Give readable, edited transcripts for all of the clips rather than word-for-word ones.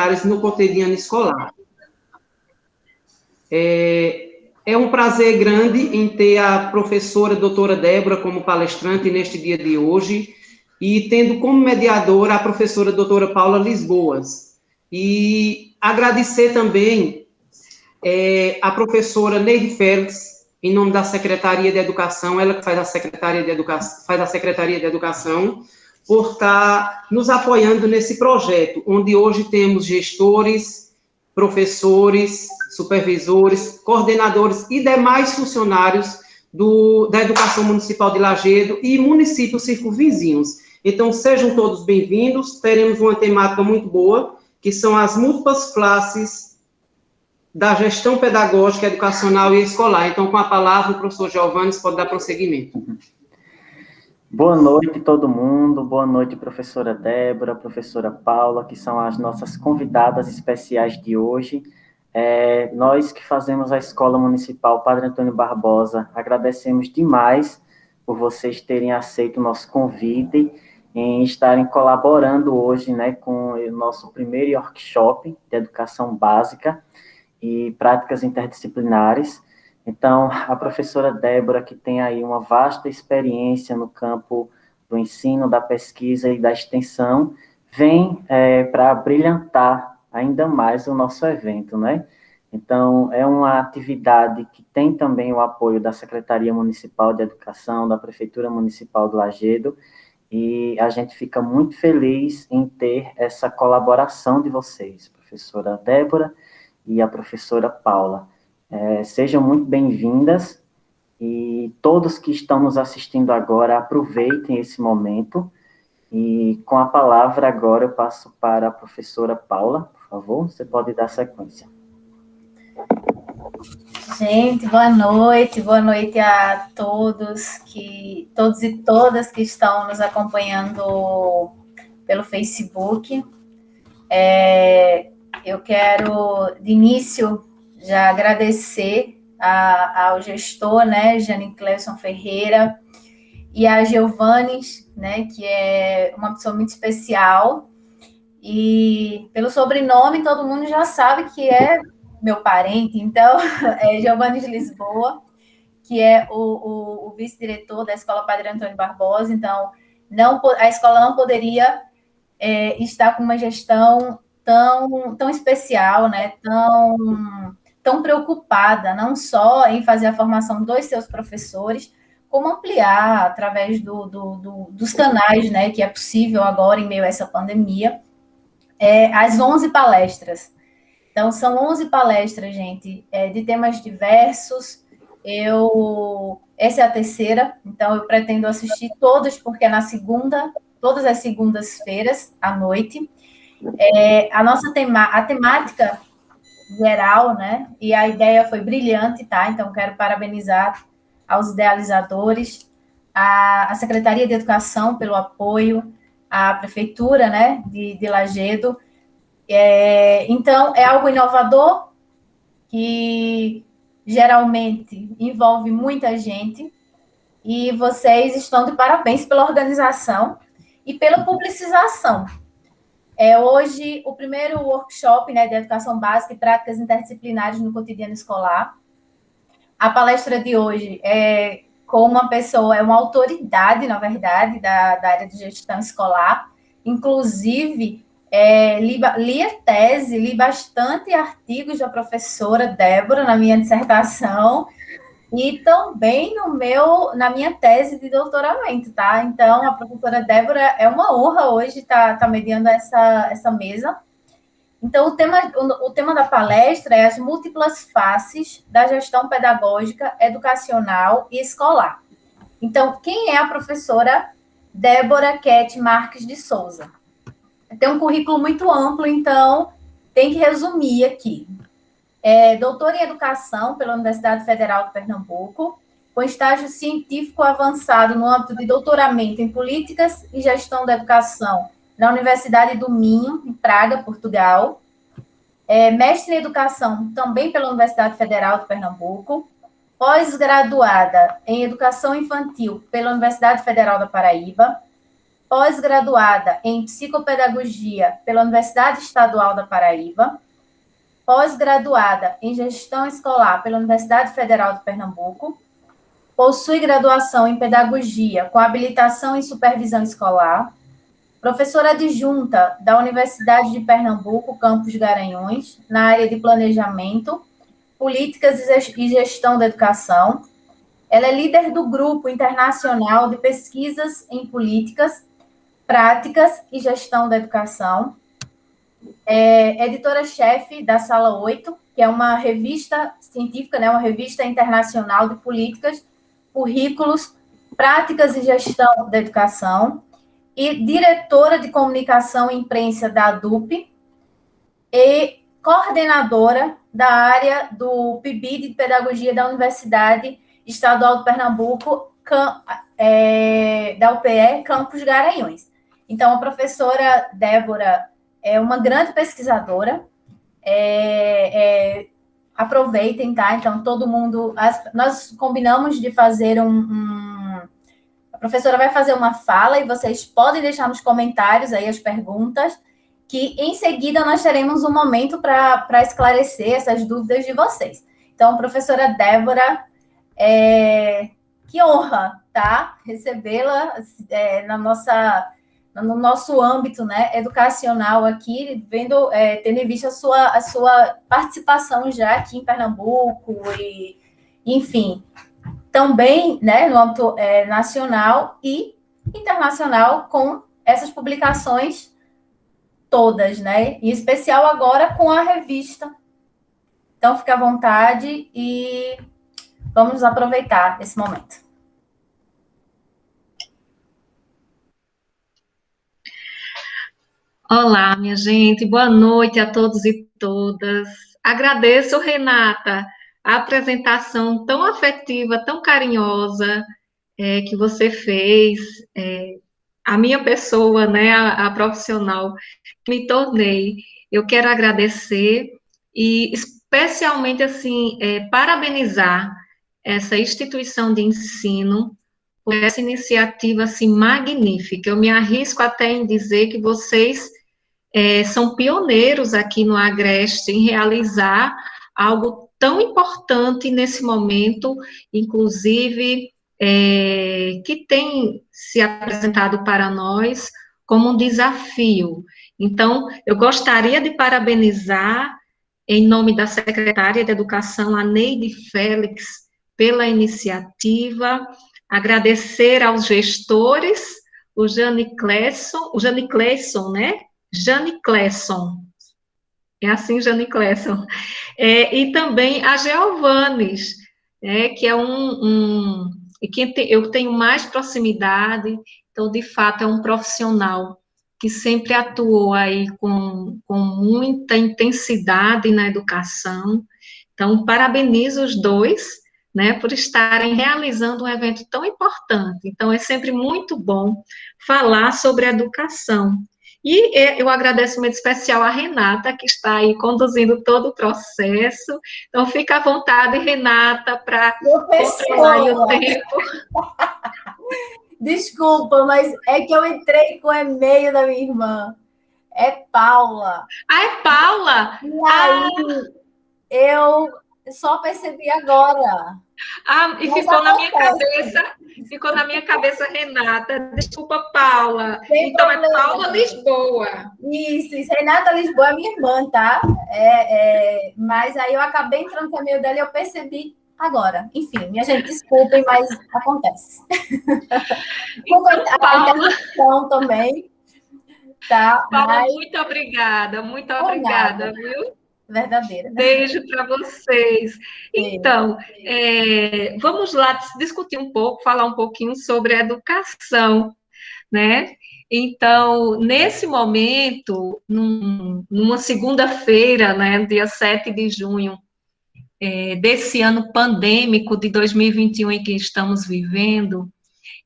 interdisciplinares no cotidiano escolar. É um prazer grande em ter a professora doutora Débora como palestrante neste dia de hoje, e tendo como mediadora a professora doutora Paula Lisboas. E agradecer também a professora Neide Félix, em nome da Secretaria de Educação, ela que faz a Secretaria de Educação, por estar nos apoiando nesse projeto, onde hoje temos gestores, professores, supervisores, coordenadores e demais funcionários da Educação Municipal de Lajedo e municípios circunvizinhos. Então, sejam todos bem-vindos, teremos uma temática muito boa, que são as múltiplas classes da gestão pedagógica, educacional e escolar. Então, com a palavra, o professor Giovanni pode dar prosseguimento. Boa noite, todo mundo. Boa noite, professora Débora, professora Paula, que são as nossas convidadas especiais de hoje. Nós que fazemos a Escola Municipal Padre Antônio Barbosa, agradecemos demais por vocês terem aceito o nosso convite, em estarem colaborando hoje, né, com o nosso primeiro workshop de educação básica e práticas interdisciplinares. Então, a professora Débora, que tem aí uma vasta experiência no campo do ensino, da pesquisa e da extensão, vem para brilhantar ainda mais o nosso evento, né? Então, é uma atividade que tem também o apoio da Secretaria Municipal de Educação, da Prefeitura Municipal do Lajedo, e a gente fica muito feliz em ter essa colaboração de vocês, professora Débora e a professora Paula. Sejam muito bem-vindas, e todos que estão nos assistindo agora, aproveitem esse momento. E com a palavra agora eu passo para a professora Paula, por favor, você pode dar sequência. Gente, boa noite a todos e todas que estão nos acompanhando pelo Facebook. Eu quero, de início, já agradecer ao gestor, né, Jane Cleuson Ferreira, e a Giovanni, né, que é uma pessoa muito especial, e pelo sobrenome todo mundo já sabe que é meu parente, então, é Giovanni de Lisboa, que é o vice-diretor da Escola Padre Antônio Barbosa. Então, a escola não poderia estar com uma gestão tão especial, né, tão preocupada, não só em fazer a formação dos seus professores, como ampliar através dos canais, né, que é possível agora em meio a essa pandemia, as 11 palestras. Então, são 11 palestras, gente, de temas diversos. Essa é a terceira, então eu pretendo assistir todas, porque é todas as segundas-feiras, à noite. A temática geral, né, e a ideia foi brilhante, tá? Então, quero parabenizar aos idealizadores, a Secretaria de Educação pelo apoio, a Prefeitura, né, de Lajedo. Então, é algo inovador, que geralmente envolve muita gente, e vocês estão de parabéns pela organização e pela publicização. Hoje o primeiro workshop, né, de educação básica e práticas interdisciplinares no cotidiano escolar. A palestra de hoje é com uma pessoa, é uma autoridade, na verdade, da área de gestão escolar. Inclusive, li a tese, li bastante artigos da professora Débora na minha dissertação e também na minha tese de doutoramento, tá? Então, a professora Débora, é uma honra hoje estar mediando essa mesa. Então, o tema da palestra é as múltiplas faces da gestão pedagógica, educacional e escolar. Então, quem é a professora Débora Kete Marques de Souza? Tem um currículo muito amplo, então tem que resumir aqui. Doutora em Educação pela Universidade Federal de Pernambuco, com estágio científico avançado no âmbito de doutoramento em Políticas e Gestão da Educação na Universidade do Minho, em Praga, Portugal. Mestre em Educação também pela Universidade Federal de Pernambuco. Pós-graduada em Educação Infantil pela Universidade Federal da Paraíba. pós-graduada em Psicopedagogia pela Universidade Estadual da Paraíba, pós-graduada em Gestão Escolar pela Universidade Federal de Pernambuco, possui graduação em Pedagogia com habilitação em Supervisão Escolar, professora adjunta da Universidade de Pernambuco, campus Garanhuns, na área de Planejamento, Políticas e Gestão da Educação. Ela é líder do Grupo Internacional de Pesquisas em Políticas, Práticas e Gestão da Educação. É editora-chefe da Sala 8, que é uma revista científica, né, uma revista internacional de políticas, currículos, práticas e gestão da educação, e diretora de comunicação e imprensa da ADUP, e coordenadora da área do PIBID de Pedagogia da Universidade Estadual de Pernambuco, da UPE, Campus Garanhuns. Então, a professora Débora é uma grande pesquisadora. Aproveitem, tá? Então, todo mundo... nós combinamos de fazer a professora vai fazer uma fala e vocês podem deixar nos comentários aí as perguntas, que em seguida nós teremos um momento para esclarecer essas dúvidas de vocês. Então, professora Débora, que honra, tá? Recebê-la no nosso âmbito, né, educacional aqui, tendo em vista a sua participação já aqui em Pernambuco, e, enfim, também, né, no âmbito nacional e internacional, com essas publicações todas, né, em especial agora com a revista. Então, fique à vontade e vamos aproveitar esse momento. Olá, minha gente, boa noite a todos e todas. Agradeço, Renata, a apresentação tão afetiva, tão carinhosa que você fez, a minha pessoa, né, a profissional que me tornei. Eu quero agradecer e especialmente, assim, parabenizar essa instituição de ensino por essa iniciativa, assim, magnífica. Eu me arrisco até em dizer que vocês são pioneiros aqui no Agreste em realizar algo tão importante nesse momento, inclusive, que tem se apresentado para nós como um desafio. Então, eu gostaria de parabenizar, em nome da secretária de Educação, a Neide Félix, pela iniciativa, agradecer aos gestores, o Jane Cleison, né? Jane Cleison, é assim, Jane Cleison, e também a Geovanes, que é e que eu tenho mais proximidade, então, de fato, é um profissional que sempre atuou aí com muita intensidade na educação. Então, parabenizo os dois, né, por estarem realizando um evento tão importante. Então, é sempre muito bom falar sobre educação. E eu agradeço muito especial a Renata, que está aí conduzindo todo o processo. Então, fica à vontade, Renata, para controlar o tempo. Desculpa, mas é que eu entrei com o e-mail da minha irmã. É Paula. Ah, é Paula? E aí, eu só percebi agora. E ficou na minha cabeça, Renata. Desculpa, Paula. Sem então, problema. É Paula Lisboa. Isso. Renata Lisboa é minha irmã, tá? Mas aí eu acabei entrando com o e-mail dela e eu percebi agora. Enfim, minha gente, desculpem, mas acontece. Então, Paula... A interrupção também. Tá? Paula, muito obrigada, viu? Verdadeira. Beijo para vocês. Então, vamos lá discutir um pouco, falar um pouquinho sobre a educação, né? Então, nesse momento, numa segunda-feira, né, dia 7 de junho, desse ano pandêmico de 2021 em que estamos vivendo,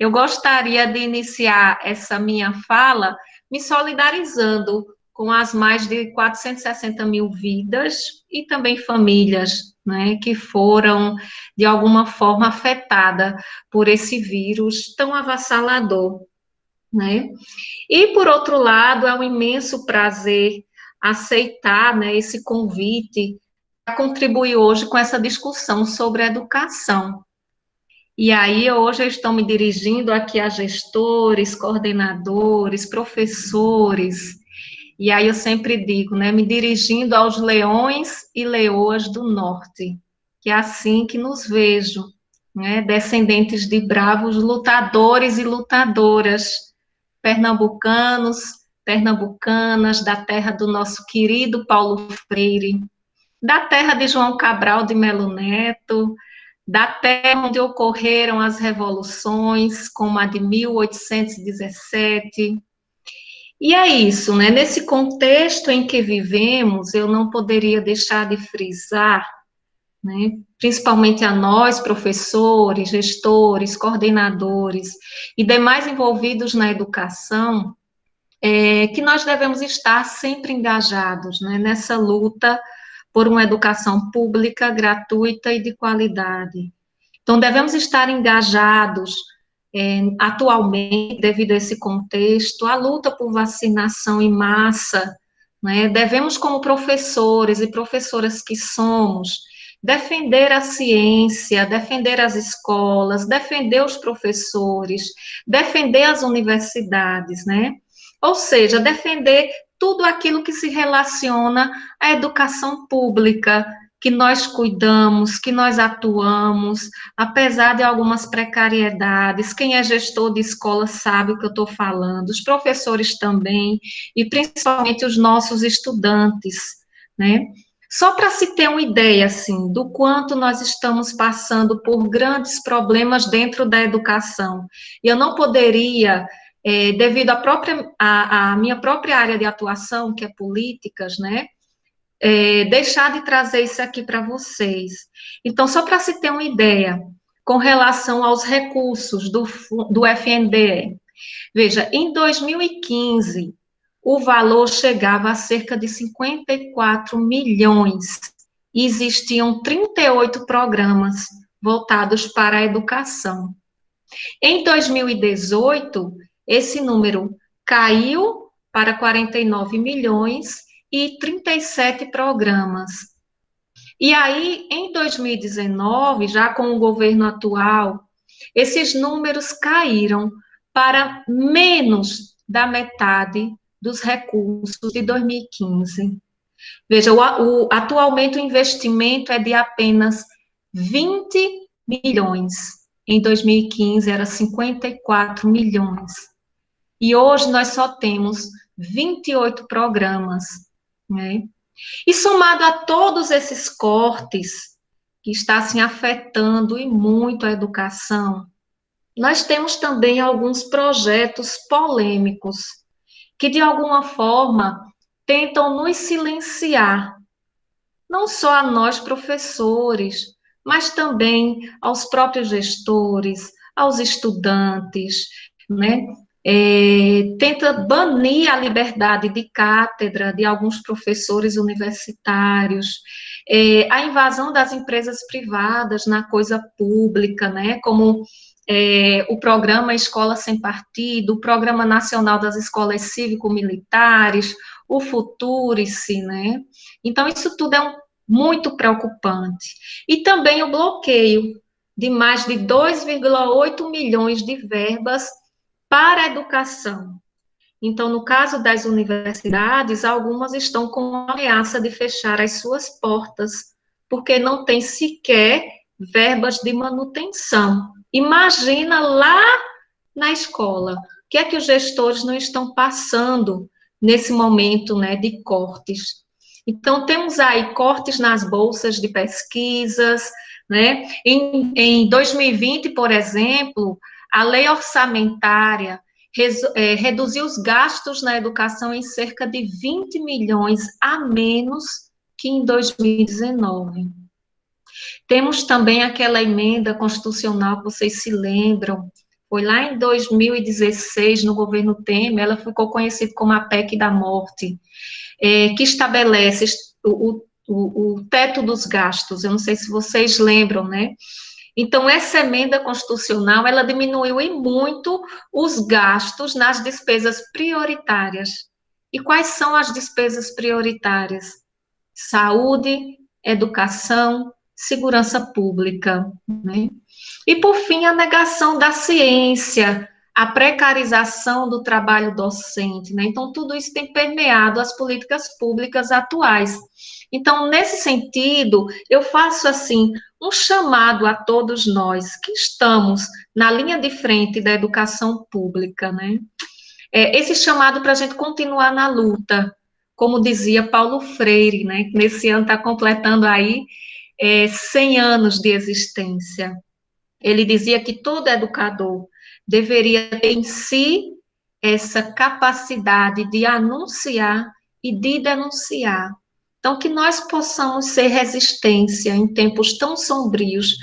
eu gostaria de iniciar essa minha fala me solidarizando com as mais de 460 mil vidas e também famílias, né, que foram, de alguma forma, afetadas por esse vírus tão avassalador. né? E, por outro lado, é um imenso prazer aceitar, né, esse convite para contribuir hoje com essa discussão sobre educação. E aí, hoje eu estou me dirigindo aqui a gestores, coordenadores, professores, e aí eu sempre digo, né, me dirigindo aos leões e leoas do norte, que é assim que nos vejo, né, descendentes de bravos lutadores e lutadoras, pernambucanos, pernambucanas, da terra do nosso querido Paulo Freire, da terra de João Cabral de Melo Neto, da terra onde ocorreram as revoluções, como a de 1817. E é isso, né? Nesse contexto em que vivemos, eu não poderia deixar de frisar, né, principalmente a nós, professores, gestores, coordenadores e demais envolvidos na educação, que nós devemos estar sempre engajados, né, nessa luta por uma educação pública, gratuita e de qualidade. Então, devemos estar engajados, atualmente, devido a esse contexto, a luta por vacinação em massa, né? Devemos, como professores e professoras que somos, defender a ciência, defender as escolas, defender os professores, defender as universidades, né? Ou seja, defender tudo aquilo que se relaciona à educação pública, que nós cuidamos, que nós atuamos, apesar de algumas precariedades. Quem é gestor de escola sabe o que eu estou falando, os professores também, e principalmente os nossos estudantes, né? Só para se ter uma ideia, assim, do quanto nós estamos passando por grandes problemas dentro da educação. E eu não poderia, devido à minha própria área de atuação, que é políticas, né, deixar de trazer isso aqui para vocês. Então, só para se ter uma ideia, com relação aos recursos do FNDE, veja, em 2015, o valor chegava a cerca de 54 milhões, e existiam 38 programas voltados para a educação. Em 2018, esse número caiu para 49 milhões e 37 programas. E aí, em 2019, já com o governo atual, esses números caíram para menos da metade dos recursos de 2015. Veja, atualmente o investimento é de apenas 20 milhões. Em 2015 era 54 milhões. E hoje nós só temos 28 programas, né? E somado a todos esses cortes que está assim, afetando e muito a educação, nós temos também alguns projetos polêmicos que, de alguma forma, tentam nos silenciar, não só a nós professores, mas também aos próprios gestores, aos estudantes, né? Tenta banir a liberdade de cátedra de alguns professores universitários, a invasão das empresas privadas na coisa pública, né, como o programa Escola Sem Partido, o Programa Nacional das Escolas Cívico-Militares, o Futurice, né, então isso tudo é muito preocupante. E também o bloqueio de mais de 2,8 milhões de verbas para a educação. Então, no caso das universidades, algumas estão com a ameaça de fechar as suas portas, porque não tem sequer verbas de manutenção. Imagina lá na escola, o que é que os gestores não estão passando nesse momento, né, de cortes. Então, temos aí cortes nas bolsas de pesquisas, né? Em 2020, por exemplo, a lei orçamentária reduziu os gastos na educação em cerca de 20 milhões a menos que em 2019. Temos também aquela emenda constitucional, que vocês se lembram, foi lá em 2016, no governo Temer, ela ficou conhecida como a PEC da morte, que estabelece o teto dos gastos, eu não sei se vocês lembram, né? Então, essa emenda constitucional, ela diminuiu em muito os gastos nas despesas prioritárias. E quais são as despesas prioritárias? Saúde, educação, segurança pública, né? E, por fim, a negação da ciência, a precarização do trabalho docente, né? Então, tudo isso tem permeado as políticas públicas atuais. Então, nesse sentido, eu faço, assim, um chamado a todos nós que estamos na linha de frente da educação pública, né? Esse chamado para a gente continuar na luta, como dizia Paulo Freire, né? Que nesse ano está completando aí 100 anos de existência. Ele dizia que todo educador deveria ter em si essa capacidade de anunciar e de denunciar. Então, que nós possamos ser resistência em tempos tão sombrios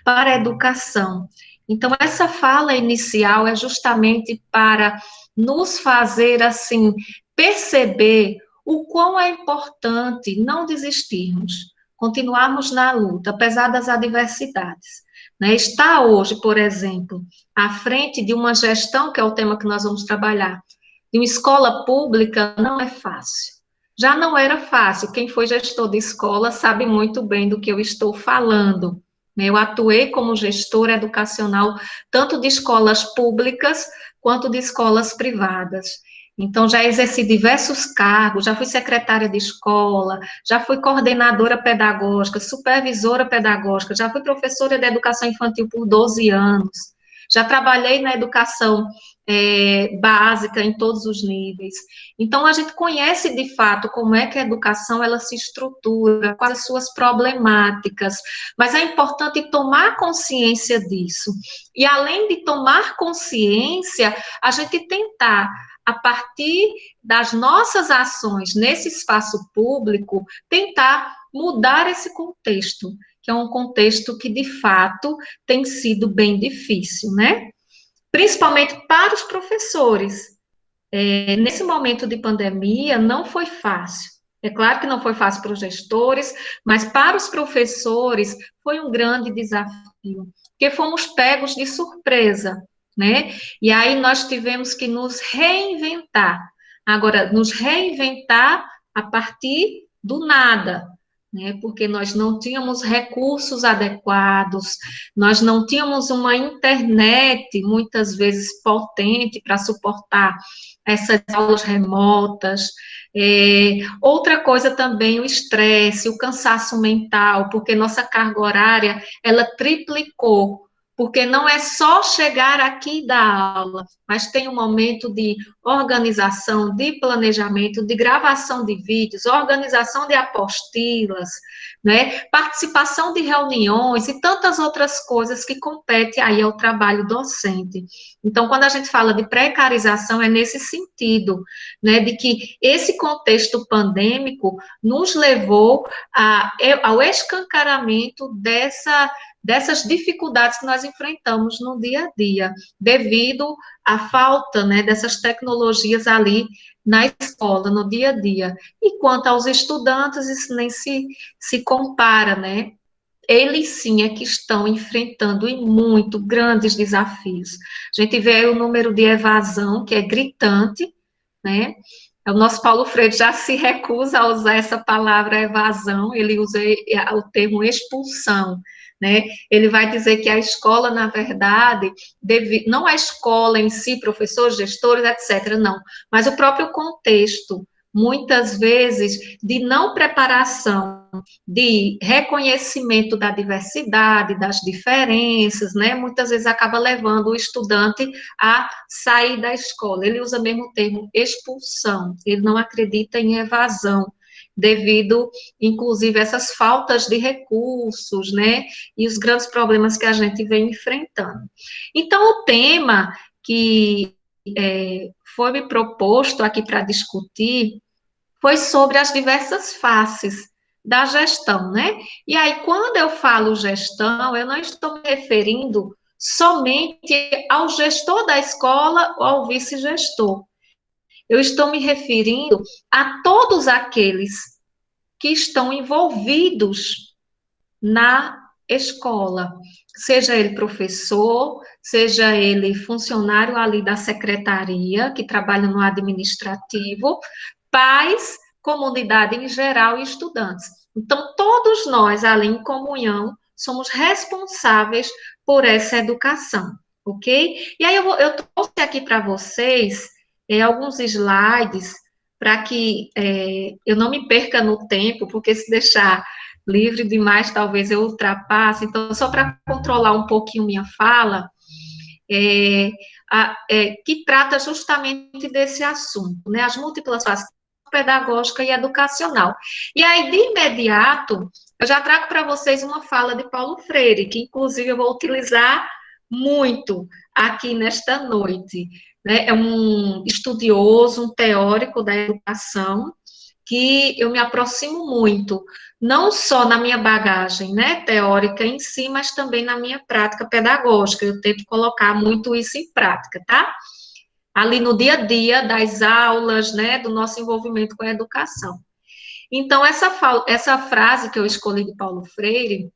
para a educação. Então, essa fala inicial é justamente para nos fazer, assim, perceber o quão é importante não desistirmos, continuarmos na luta, apesar das adversidades. Né? Está hoje, por exemplo, à frente de uma gestão, que é o tema que nós vamos trabalhar, de uma escola pública, não é fácil. Já não era fácil. Quem foi gestor de escola sabe muito bem do que eu estou falando. Eu atuei como gestora educacional, tanto de escolas públicas quanto de escolas privadas. Então, já exerci diversos cargos, já fui secretária de escola, já fui coordenadora pedagógica, supervisora pedagógica, já fui professora de educação infantil por 12 anos, já trabalhei na educação básica em todos os níveis. Então, a gente conhece de fato como é que a educação ela se estrutura, quais as suas problemáticas, mas é importante tomar consciência disso. E além de tomar consciência, a gente tentar, a partir das nossas ações nesse espaço público, tentar mudar esse contexto, que é um contexto que, de fato, tem sido bem difícil, né? Principalmente para os professores. Nesse momento de pandemia, não foi fácil. É claro que não foi fácil para os gestores, mas para os professores foi um grande desafio, porque fomos pegos de surpresa, né? E aí nós tivemos que nos reinventar. Agora, nos reinventar a partir do nada, né? Porque nós não tínhamos recursos adequados, nós não tínhamos uma internet, muitas vezes potente, para suportar essas aulas remotas. Outra coisa também, o estresse, o cansaço mental, porque nossa carga horária, ela triplicou, porque não é só chegar aqui da aula, mas tem um momento de organização, de planejamento, de gravação de vídeos, organização de apostilas, né, participação de reuniões e tantas outras coisas que competem aí ao trabalho docente. Então, quando a gente fala de precarização, é nesse sentido, né, de que esse contexto pandêmico nos levou ao escancaramento dessas dificuldades que nós enfrentamos no dia a dia, devido à falta, né, dessas tecnologias ali na escola, no dia a dia. E quanto aos estudantes, isso nem se compara, né? Eles sim é que estão enfrentando em muito grandes desafios. A gente vê o número de evasão, que é gritante, né? O nosso Paulo Freire já se recusa a usar essa palavra evasão, ele usa o termo expulsão, né? Ele vai dizer que a escola, na verdade, não a escola em si, professores, gestores, etc., não, mas o próprio contexto, muitas vezes, de não preparação, de reconhecimento da diversidade, das diferenças, né? Muitas vezes acaba levando o estudante a sair da escola. Ele usa mesmo o termo expulsão, ele não acredita em evasão, devido, inclusive, a essas faltas de recursos, né? E os grandes problemas que a gente vem enfrentando. Então, o tema que foi me proposto aqui para discutir foi sobre as diversas faces da gestão, né? E aí, quando eu falo gestão, eu não estou me referindo somente ao gestor da escola ou ao vice-gestor. Eu estou me referindo a todos aqueles que estão envolvidos na escola, seja ele professor, seja ele funcionário ali da secretaria, que trabalha no administrativo, pais, comunidade em geral e estudantes. Então, todos nós, ali em comunhão, somos responsáveis por essa educação, ok? E aí eu trouxe aqui para vocês alguns slides para que eu não me perca no tempo, porque se deixar livre demais, talvez eu ultrapasse. Então, só para controlar um pouquinho minha fala, que trata justamente desse assunto, né? As múltiplas faces pedagógica e educacional. E aí, de imediato, eu já trago para vocês uma fala de Paulo Freire, que inclusive eu vou utilizar muito aqui nesta noite. Né? É um estudioso, um teórico da educação, que eu me aproximo muito, não só na minha bagagem, né, teórica em si, mas também na minha prática pedagógica. Eu tento colocar muito isso em prática, tá? Ali no dia a dia das aulas, né, do nosso envolvimento com a educação. Então, essa frase que eu escolhi de Paulo Freire,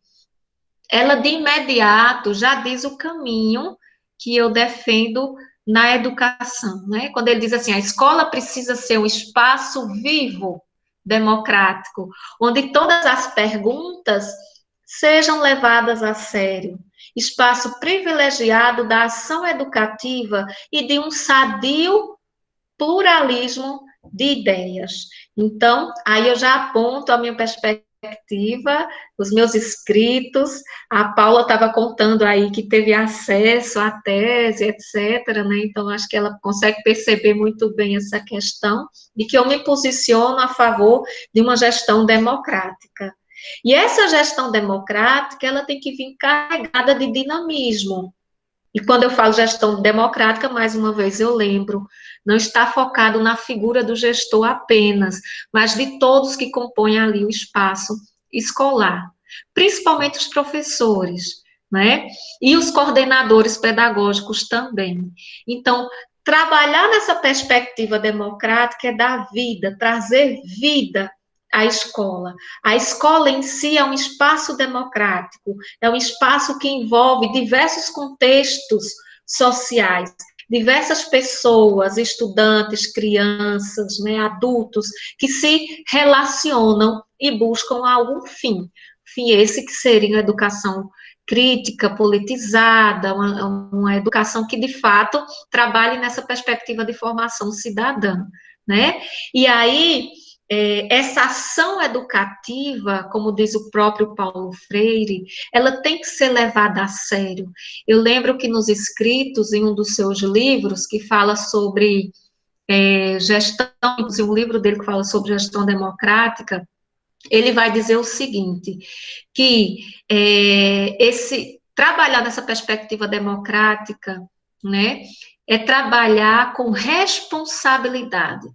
ela de imediato já diz o caminho que eu defendo na educação, né? Quando ele diz assim, a escola precisa ser um espaço vivo, democrático, onde todas as perguntas sejam levadas a sério, espaço privilegiado da ação educativa e de um sadio pluralismo de ideias. Então, aí eu já aponto a minha perspectiva, os meus escritos, a Paula estava contando aí que teve acesso à tese, etc., né? Então, acho que ela consegue perceber muito bem essa questão de que eu me posiciono a favor de uma gestão democrática. E essa gestão democrática, ela tem que vir carregada de dinamismo. E quando eu falo gestão democrática, mais uma vez eu lembro, não está focado na figura do gestor apenas, mas de todos que compõem ali o espaço escolar, principalmente os professores, né? E os coordenadores pedagógicos também. Então, trabalhar nessa perspectiva democrática é dar vida, trazer vida à escola. A escola em si é um espaço democrático, é um espaço que envolve diversos contextos sociais, diversas pessoas, estudantes, crianças, né, adultos, que se relacionam e buscam algum fim. Fim esse que seria a educação crítica, politizada, uma educação que, de fato, trabalhe nessa perspectiva de formação cidadã, né? E aí, essa ação educativa, como diz o próprio Paulo Freire, ela tem que ser levada a sério. Eu lembro que nos escritos, em um dos seus livros, que fala sobre gestão, um livro dele que fala sobre gestão democrática, ele vai dizer o seguinte, que trabalhar nessa perspectiva democrática, né, é trabalhar com responsabilidade,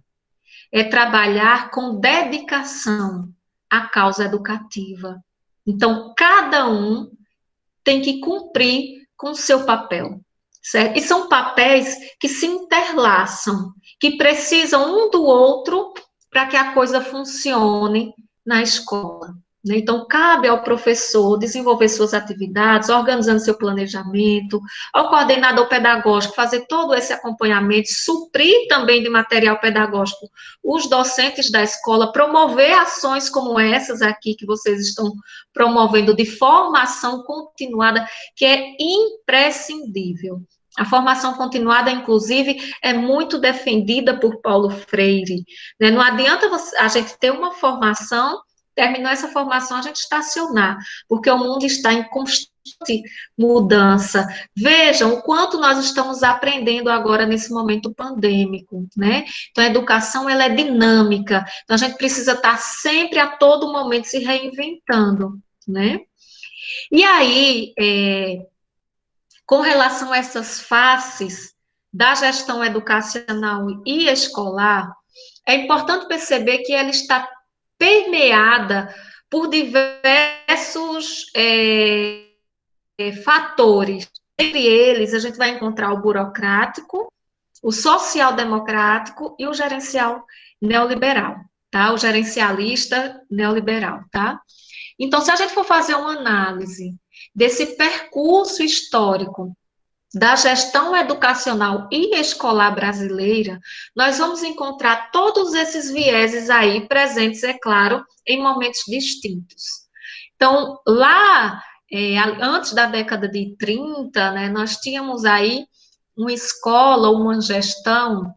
é trabalhar com dedicação à causa educativa. Então, cada um tem que cumprir com o seu papel, certo? E são papéis que se interlaçam, que precisam um do outro para que a coisa funcione na escola. Então, cabe ao professor desenvolver suas atividades, organizando seu planejamento, ao coordenador pedagógico fazer todo esse acompanhamento, suprir também de material pedagógico os docentes da escola, promover ações como essas aqui que vocês estão promovendo de formação continuada, que é imprescindível. A formação continuada, inclusive, é muito defendida por Paulo Freire. Né? Não adianta a gente ter uma formação, terminou essa formação, a gente estacionar, porque o mundo está em constante mudança. Vejam o quanto nós estamos aprendendo agora nesse momento pandêmico, né? Então, a educação, ela é dinâmica, então a gente precisa estar sempre, a todo momento, se reinventando, né? E aí, com relação a essas faces da gestão educacional e escolar, é importante perceber que ela está permeada por diversos fatores. Entre eles, a gente vai encontrar o burocrático, o social-democrático e o gerencial neoliberal, tá? O gerencialista neoliberal, tá? Então, se a gente for fazer uma análise desse percurso histórico da gestão educacional e escolar brasileira, nós vamos encontrar todos esses vieses aí presentes, é claro, em momentos distintos. Então, lá, antes da década de 30, né, nós tínhamos aí uma escola, uma gestão,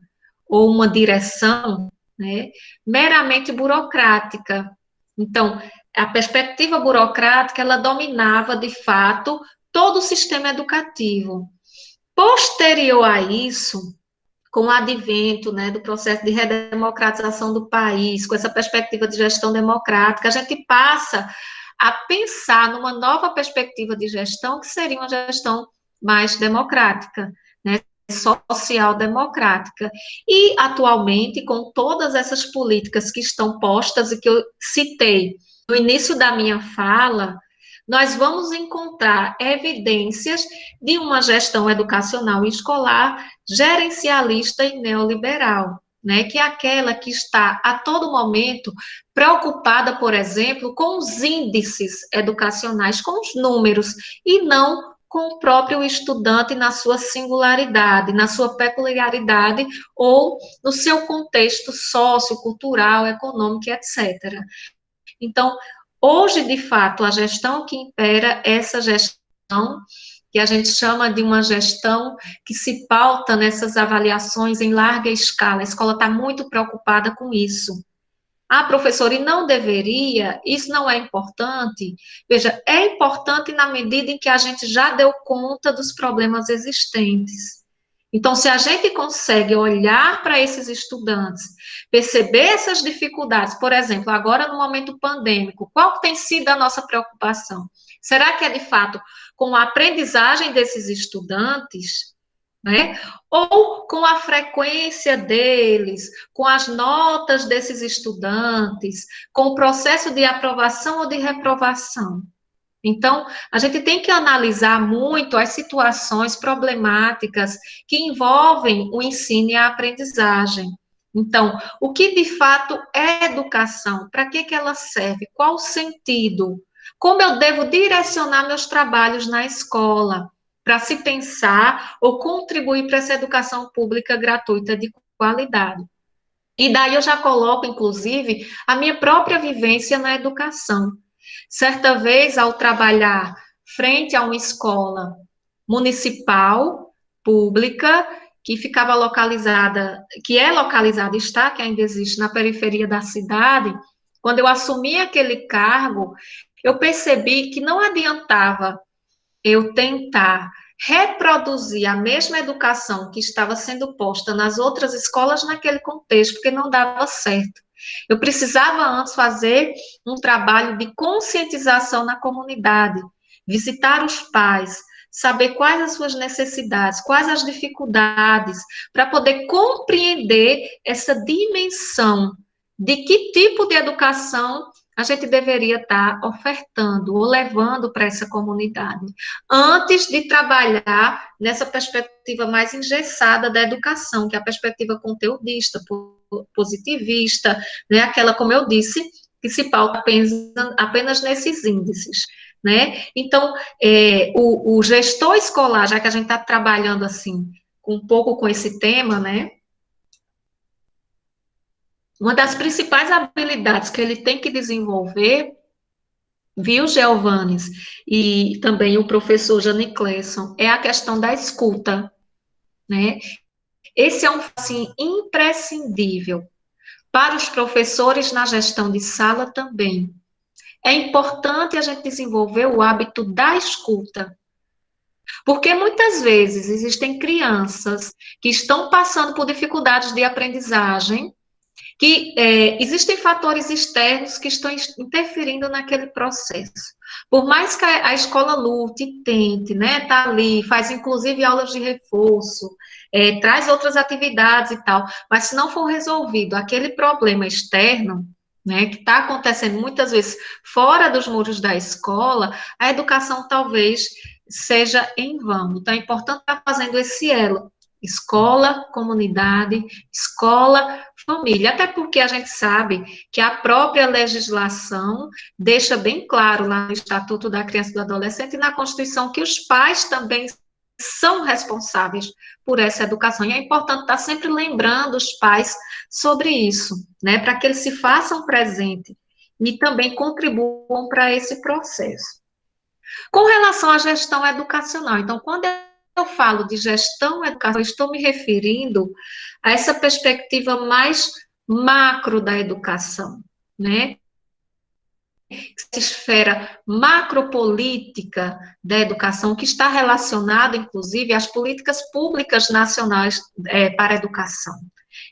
ou uma direção, né, meramente burocrática. Então, a perspectiva burocrática, ela dominava, de fato, todo o sistema educativo. Posterior a isso, com o advento, né, do processo de redemocratização do país, com essa perspectiva de gestão democrática, a gente passa a pensar numa nova perspectiva de gestão, que seria uma gestão mais democrática, né, social-democrática. E, atualmente, com todas essas políticas que estão postas e que eu citei no início da minha fala, nós vamos encontrar evidências de uma gestão educacional e escolar gerencialista e neoliberal, né, que é aquela que está a todo momento preocupada, por exemplo, com os índices educacionais, com os números, e não com o próprio estudante na sua singularidade, na sua peculiaridade, ou no seu contexto sociocultural, econômico, etc. Então, hoje, de fato, a gestão que impera é essa gestão que a gente chama de uma gestão que se pauta nessas avaliações em larga escala. A escola está muito preocupada com isso. Ah, professor, e não deveria? Isso não é importante? Veja, é importante na medida em que a gente já deu conta dos problemas existentes. Então, se a gente consegue olhar para esses estudantes, perceber essas dificuldades, por exemplo, agora no momento pandêmico, qual tem sido a nossa preocupação? Será que é, de fato, com a aprendizagem desses estudantes, né? Ou com a frequência deles, com as notas desses estudantes, com o processo de aprovação ou de reprovação? Então, a gente tem que analisar muito as situações problemáticas que envolvem o ensino e a aprendizagem. Então, o que de fato é educação? Para que ela serve? Qual o sentido? Como eu devo direcionar meus trabalhos na escola para se pensar ou contribuir para essa educação pública gratuita de qualidade? E daí eu já coloco, inclusive, a minha própria vivência na educação. Certa vez, ao trabalhar frente a uma escola municipal, pública, que ficava localizada, que é localizada, está, que ainda existe na periferia da cidade, quando eu assumi aquele cargo, eu percebi que não adiantava eu tentar reproduzir a mesma educação que estava sendo posta nas outras escolas naquele contexto, porque não dava certo. Eu precisava antes fazer um trabalho de conscientização na comunidade, visitar os pais, saber quais as suas necessidades, quais as dificuldades, para poder compreender essa dimensão de que tipo de educação a gente deveria estar ofertando ou levando para essa comunidade, antes de trabalhar nessa perspectiva mais engessada da educação, que é a perspectiva conteudista, positivista, né, aquela, como eu disse, que se pauta apenas nesses índices, né? Então, o gestor escolar, já que a gente está trabalhando assim, um pouco com esse tema, né? Uma das principais habilidades que ele tem que desenvolver, viu, Geovannes, e também o professor Jani Clesson, é a questão da escuta, né? Esse é um, assim, imprescindível para os professores na gestão de sala também. É importante a gente desenvolver o hábito da escuta, porque muitas vezes existem crianças que estão passando por dificuldades de aprendizagem, que existem fatores externos que estão interferindo naquele processo. Por mais que a escola lute e tente, né, tá ali, faz inclusive aulas de reforço, traz outras atividades e tal, mas se não for resolvido aquele problema externo, né, que está acontecendo muitas vezes fora dos muros da escola, a educação talvez seja em vão. Então, é importante estar fazendo esse elo Escola, comunidade, escola, família. Até porque a gente sabe que a própria legislação deixa bem claro lá no Estatuto da Criança e do Adolescente e na Constituição que os pais também são responsáveis por essa educação. E é importante estar sempre lembrando os pais sobre isso, né, para que eles se façam presente e também contribuam para esse processo. Com relação à gestão educacional, então, quando eu falo de gestão educacional, eu estou me referindo a essa perspectiva mais macro da educação, né? Essa esfera macropolítica da educação, que está relacionada, inclusive, às políticas públicas nacionais para a educação.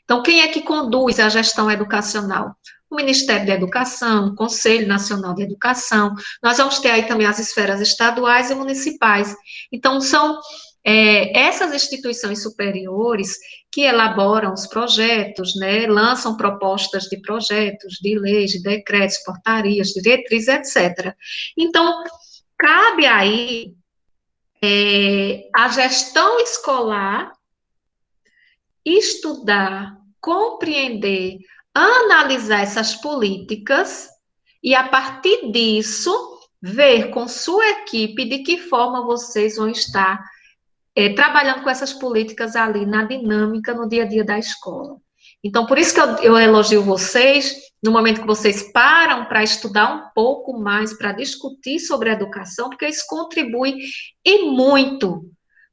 Então, quem é que conduz a gestão educacional? O Ministério da Educação, o Conselho Nacional de Educação, nós vamos ter aí também as esferas estaduais e municipais. Então, são essas instituições superiores que elaboram os projetos, né, lançam propostas de projetos, de leis, de decretos, portarias, diretrizes, etc. Então, cabe aí a gestão escolar estudar, compreender, analisar essas políticas e, a partir disso, ver com sua equipe de que forma vocês vão estar trabalhando com essas políticas ali na dinâmica, no dia a dia da escola. Então, por isso que eu elogio vocês, no momento que vocês param para estudar um pouco mais, para discutir sobre a educação, porque isso contribui e muito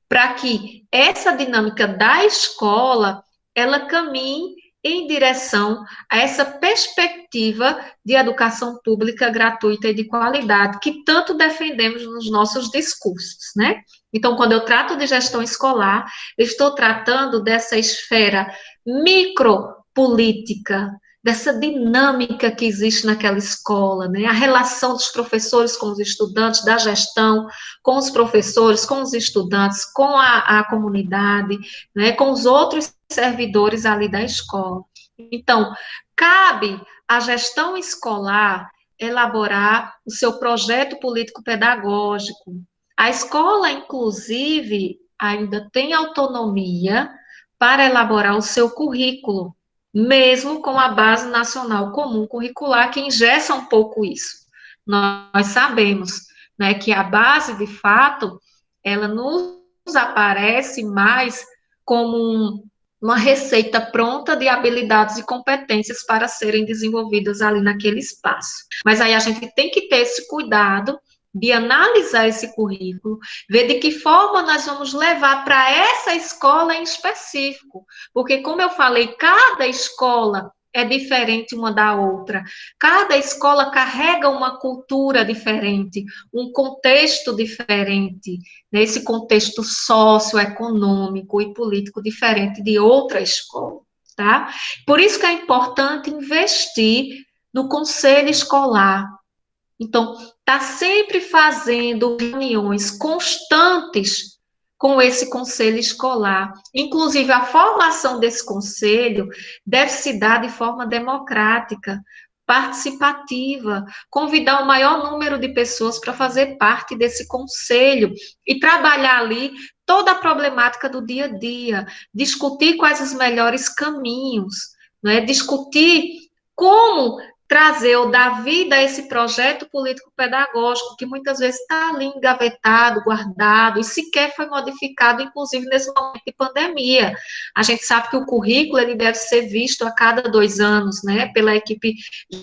para que essa dinâmica da escola, ela caminhe em direção a essa perspectiva de educação pública gratuita e de qualidade, que tanto defendemos nos nossos discursos, né? Então, quando eu trato de gestão escolar, eu estou tratando dessa esfera micropolítica, dessa dinâmica que existe naquela escola, né? A relação dos professores com os estudantes, da gestão com os professores, com os estudantes, com a comunidade, né? Com os outros servidores ali da escola. Então, cabe à gestão escolar elaborar o seu projeto político-pedagógico. A escola, inclusive, ainda tem autonomia para elaborar o seu currículo, mesmo com a Base Nacional Comum Curricular, que engessa um pouco isso. Nós sabemos, né, que a base, de fato, ela nos aparece mais como uma receita pronta de habilidades e competências para serem desenvolvidas ali naquele espaço. Mas aí a gente tem que ter esse cuidado de analisar esse currículo, ver de que forma nós vamos levar para essa escola em específico, porque, como eu falei, cada escola é diferente uma da outra, cada escola carrega uma cultura diferente, um contexto diferente, né? Esse contexto socioeconômico e político diferente de outra escola, tá? Por isso que é importante investir no conselho escolar. Então, está sempre fazendo reuniões constantes com esse conselho escolar. Inclusive, a formação desse conselho deve se dar de forma democrática, participativa, convidar o maior número de pessoas para fazer parte desse conselho e trabalhar ali toda a problemática do dia a dia, discutir quais os melhores caminhos, né? Discutir como trazer ou dar vida a esse projeto político-pedagógico que muitas vezes está ali engavetado, guardado, e sequer foi modificado, inclusive nesse momento de pandemia. A gente sabe que o currículo ele deve ser visto a cada 2 anos, né, pela equipe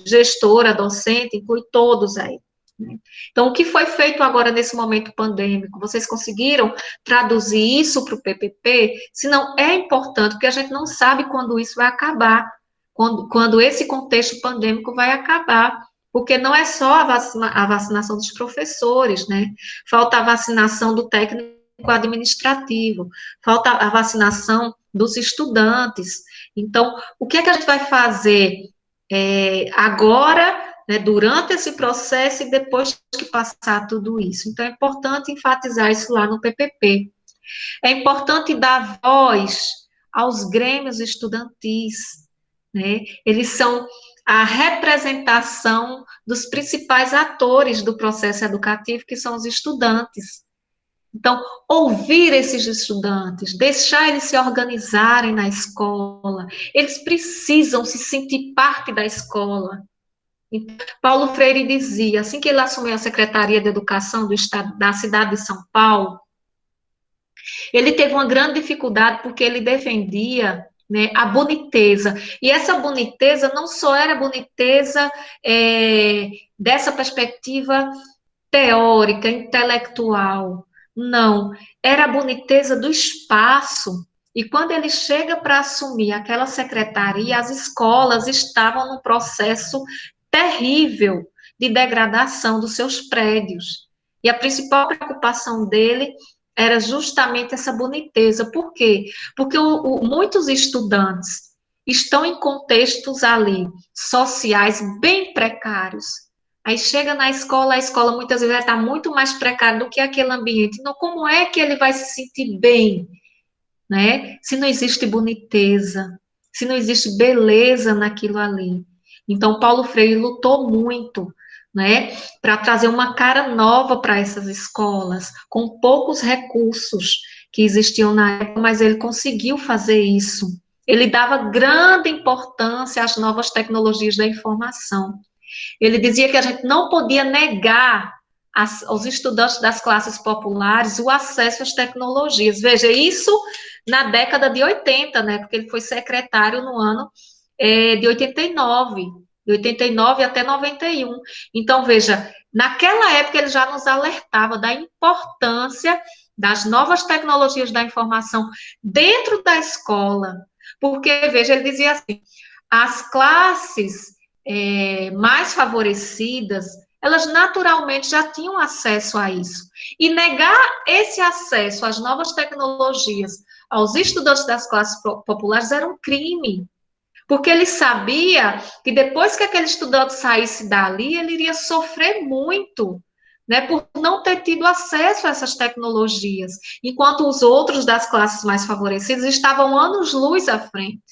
gestora, docente, inclui todos aí. Então, o que foi feito agora nesse momento pandêmico? Vocês conseguiram traduzir isso para o PPP? Se não, é importante, porque a gente não sabe quando isso vai acabar. Quando esse contexto pandêmico vai acabar, porque não é só a vacinação dos professores, né? Falta a vacinação do técnico administrativo, falta a vacinação dos estudantes. Então, o que é que a gente vai fazer agora, né, durante esse processo e depois que passar tudo isso? Então, é importante enfatizar isso lá no PPP. É importante dar voz aos grêmios estudantis, né? Eles são a representação dos principais atores do processo educativo, que são os estudantes. Então, ouvir esses estudantes, deixar eles se organizarem na escola, eles precisam se sentir parte da escola. Paulo Freire dizia, assim que ele assumiu a Secretaria de Educação do Estado, da cidade de São Paulo, ele teve uma grande dificuldade porque ele defendia, né, a boniteza. E essa boniteza não só era boniteza dessa perspectiva teórica, intelectual, não, era a boniteza do espaço. E quando ele chega para assumir aquela secretaria, as escolas estavam num processo terrível de degradação dos seus prédios. E a principal preocupação dele era justamente essa boniteza. Por quê? Porque muitos estudantes estão em contextos ali sociais bem precários. Aí chega na escola, a escola muitas vezes está muito mais precária do que aquele ambiente. Então, como é que ele vai se sentir bem, né? Se não existe boniteza, se não existe beleza naquilo ali. Então, Paulo Freire lutou muito, né, para trazer uma cara nova para essas escolas, com poucos recursos que existiam na época, mas ele conseguiu fazer isso. Ele dava grande importância às novas tecnologias da informação. Ele dizia que a gente não podia negar aos estudantes das classes populares o acesso às tecnologias. Veja, isso na década de 80, né, porque ele foi secretário no ano de 89, de 89 até 91. Então, veja, naquela época ele já nos alertava da importância das novas tecnologias da informação dentro da escola, porque, veja, ele dizia assim, as classes mais favorecidas, elas naturalmente já tinham acesso a isso. E negar esse acesso às novas tecnologias aos estudantes das classes populares era um crime, porque ele sabia que depois que aquele estudante saísse dali, ele iria sofrer muito, né, por não ter tido acesso a essas tecnologias, enquanto os outros das classes mais favorecidas estavam anos-luz à frente.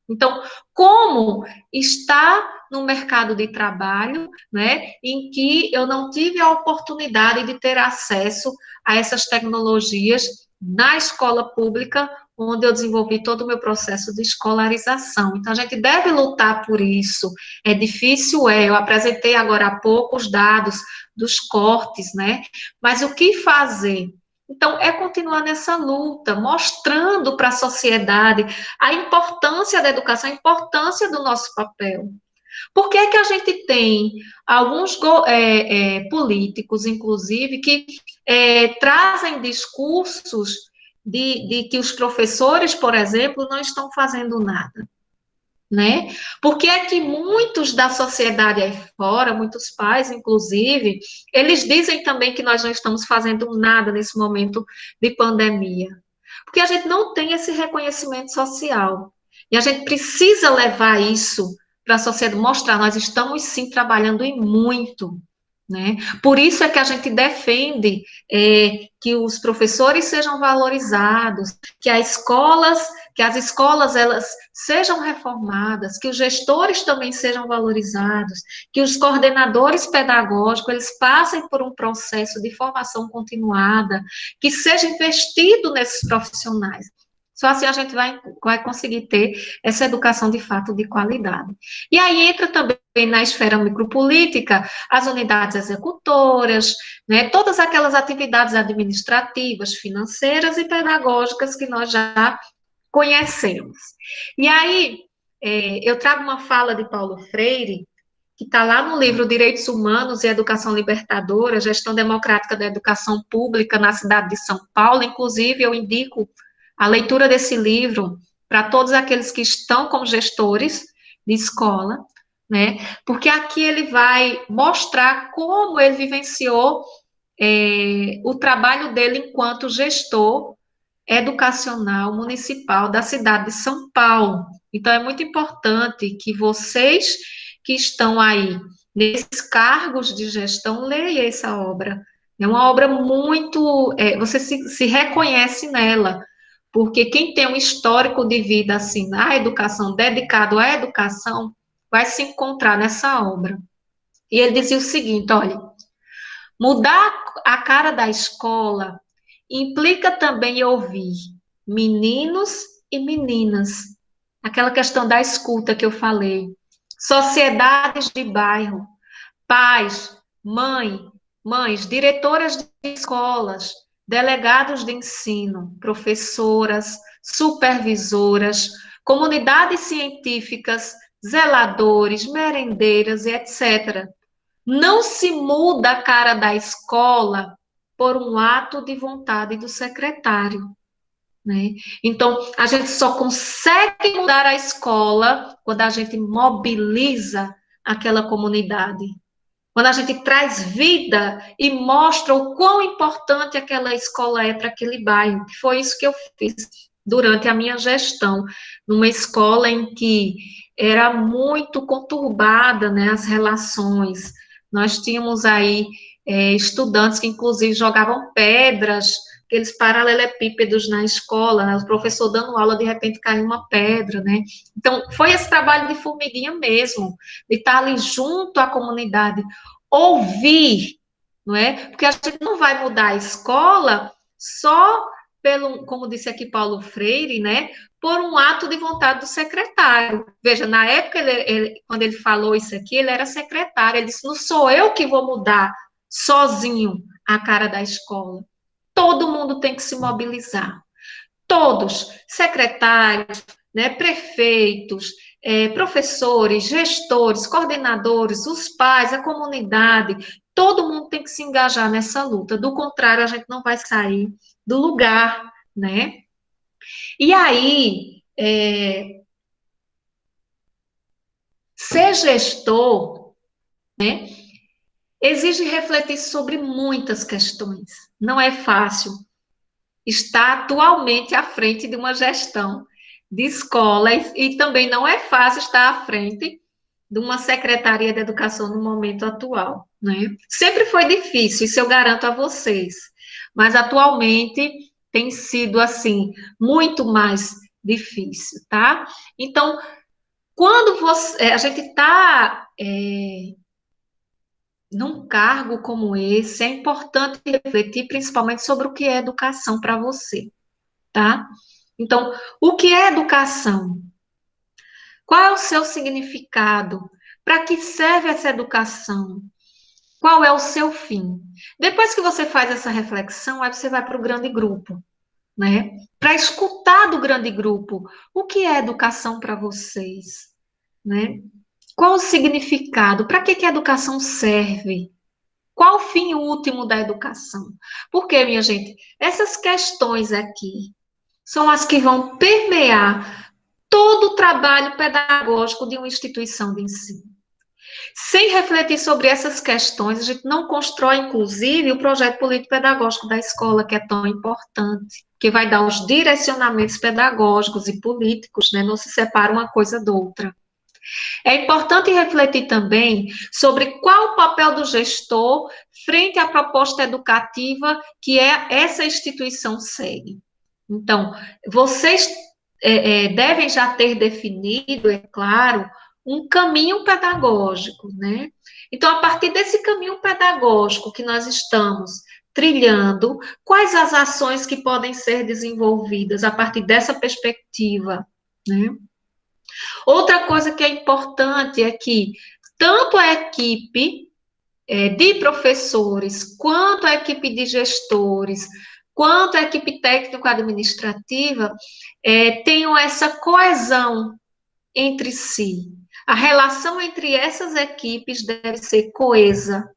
Então, como está no mercado de trabalho, né, em que eu não tive a oportunidade de ter acesso a essas tecnologias na escola pública, onde eu desenvolvi todo o meu processo de escolarização. Então, a gente deve lutar por isso. É difícil, eu apresentei agora há pouco os dados dos cortes, né, mas o que fazer? Então, é continuar nessa luta, mostrando para a sociedade a importância da educação, a importância do nosso papel. Por que é que a gente tem alguns políticos, inclusive, que trazem discursos de que os professores, por exemplo, não estão fazendo nada? Né? Porque é que muitos da sociedade aí fora, muitos pais, inclusive, eles dizem também que nós não estamos fazendo nada nesse momento de pandemia. Porque a gente não tem esse reconhecimento social. E a gente precisa levar isso para a sociedade, mostrar, nós estamos sim trabalhando e muito. Né? Por isso é que a gente defende que os professores sejam valorizados, que as escolas elas sejam reformadas, que os gestores também sejam valorizados, que os coordenadores pedagógicos eles passem por um processo de formação continuada, que seja investido nesses profissionais. Só assim a gente vai conseguir ter essa educação de fato de qualidade. E aí entra também na esfera micropolítica as unidades executoras, né, todas aquelas atividades administrativas, financeiras e pedagógicas que nós já conhecemos. E aí eu trago uma fala de Paulo Freire, que está lá no livro Direitos Humanos e Educação Libertadora, Gestão Democrática da Educação Pública na cidade de São Paulo. Inclusive, eu indico a leitura desse livro para todos aqueles que estão como gestores de escola, né? Porque aqui ele vai mostrar como ele vivenciou o trabalho dele enquanto gestor educacional municipal da cidade de São Paulo. Então, é muito importante que vocês que estão aí nesses cargos de gestão leiam essa obra. É uma obra muito... você se reconhece nela, porque quem tem um histórico de vida assim na educação, dedicado à educação, vai se encontrar nessa obra. E ele dizia o seguinte, olha, mudar a cara da escola implica também ouvir meninos e meninas. Aquela questão da escuta que eu falei. Sociedades de bairro, pais, mães, diretoras de escolas, delegados de ensino, professoras, supervisoras, comunidades científicas, zeladores, merendeiras e etc. Não se muda a cara da escola por um ato de vontade do secretário, né? Então, a gente só consegue mudar a escola quando a gente mobiliza aquela comunidade. Quando a gente traz vida e mostra o quão importante aquela escola é para aquele bairro. Foi isso que eu fiz durante a minha gestão, numa escola em que era muito conturbada, né, as relações. Nós tínhamos aí estudantes que, inclusive, jogavam pedras, aqueles paralelepípedos na escola, né, o professor dando aula, de repente caiu uma pedra, né? Então, foi esse trabalho de formiguinha mesmo, de estar ali junto à comunidade, ouvir, não é? Porque a gente não vai mudar a escola só pelo, como disse aqui Paulo Freire, né? Por um ato de vontade do secretário. Veja, na época, quando ele falou isso aqui, ele era secretário, ele disse, não sou eu que vou mudar sozinho a cara da escola. Todo mundo tem que se mobilizar. Todos, secretários, né, prefeitos, professores, gestores, coordenadores, os pais, a comunidade, todo mundo tem que se engajar nessa luta. Do contrário, a gente não vai sair do lugar, né? E aí, ser gestor, né, exige refletir sobre muitas questões. Não é fácil estar atualmente à frente de uma gestão de escola e também não é fácil estar à frente de uma secretaria de educação no momento atual, né? Sempre foi difícil, isso eu garanto a vocês, mas atualmente tem sido, assim, muito mais difícil, tá? Então, quando a gente está num cargo como esse, é importante refletir principalmente sobre o que é educação para você, tá? Então, o que é educação? Qual é o seu significado? Para que serve essa educação? Qual é o seu fim? Depois que você faz essa reflexão, aí você vai para o grande grupo, né? Para escutar do grande grupo, o que é educação para vocês, né? Qual o significado? Para que a educação serve? Qual o fim último da educação? Porque, minha gente, essas questões aqui são as que vão permear todo o trabalho pedagógico de uma instituição de ensino. Sem refletir sobre essas questões, a gente não constrói, inclusive, o projeto político-pedagógico da escola, que é tão importante, que vai dar os direcionamentos pedagógicos e políticos, né? Não se separa uma coisa da outra. É importante refletir também sobre qual o papel do gestor frente à proposta educativa que essa instituição segue. Então, vocês devem já ter definido, é claro, um caminho pedagógico, né? Então, a partir desse caminho pedagógico que nós estamos trilhando, quais as ações que podem ser desenvolvidas a partir dessa perspectiva, né? Outra coisa que é importante é que tanto a equipe de professores, quanto a equipe de gestores, quanto a equipe técnico-administrativa tenham essa coesão entre si. A relação entre essas equipes deve ser coesa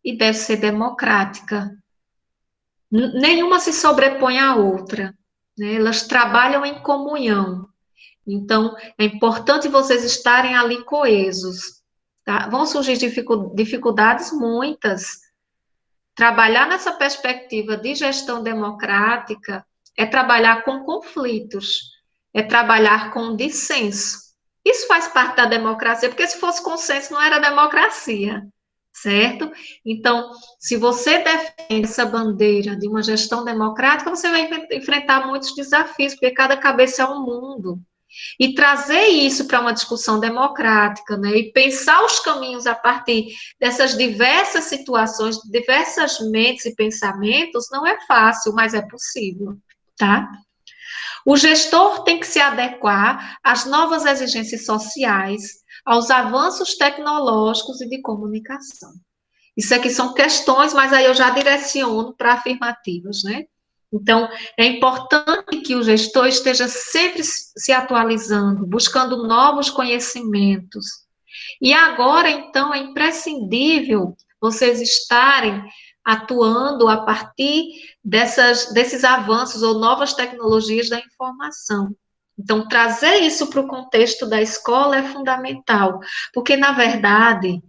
e deve ser democrática. Nenhuma se sobrepõe à outra, né? Elas trabalham em comunhão. Então, é importante vocês estarem ali coesos, tá? Vão surgir dificuldades muitas. Trabalhar nessa perspectiva de gestão democrática é trabalhar com conflitos, é trabalhar com dissenso. Isso faz parte da democracia, porque se fosse consenso não era democracia, certo? Então, se você defende essa bandeira de uma gestão democrática, você vai enfrentar muitos desafios, porque cada cabeça é um mundo. E trazer isso para uma discussão democrática, né? E pensar os caminhos a partir dessas diversas situações, diversas mentes e pensamentos, não é fácil, mas é possível, tá? O gestor tem que se adequar às novas exigências sociais, aos avanços tecnológicos e de comunicação. Isso aqui são questões, mas aí eu já direciono para afirmativas, né? Então, é importante que o gestor esteja sempre se atualizando, buscando novos conhecimentos. E agora, então, é imprescindível vocês estarem atuando a partir desses avanços ou novas tecnologias da informação. Então, trazer isso para o contexto da escola é fundamental, porque, na verdade,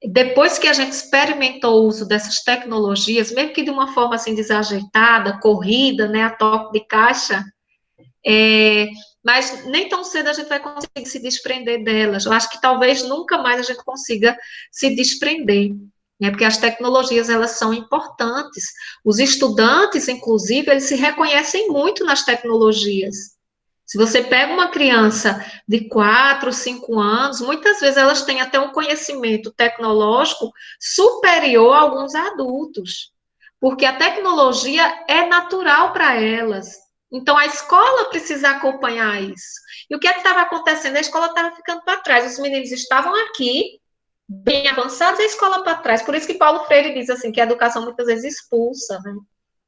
depois que a gente experimentou o uso dessas tecnologias, mesmo que de uma forma assim desajeitada, corrida, né, a toque de caixa, mas nem tão cedo a gente vai conseguir se desprender delas. Eu acho que talvez nunca mais a gente consiga se desprender, né, porque as tecnologias, elas são importantes. Os estudantes, inclusive, eles se reconhecem muito nas tecnologias. Se você pega uma criança de 4, 5 anos, muitas vezes elas têm até um conhecimento tecnológico superior a alguns adultos, porque a tecnologia é natural para elas. Então, a escola precisa acompanhar isso. E o que estava acontecendo? A escola estava ficando para trás. Os meninos estavam aqui, bem avançados, e a escola para trás. Por isso que Paulo Freire diz assim, que a educação muitas vezes expulsa, né?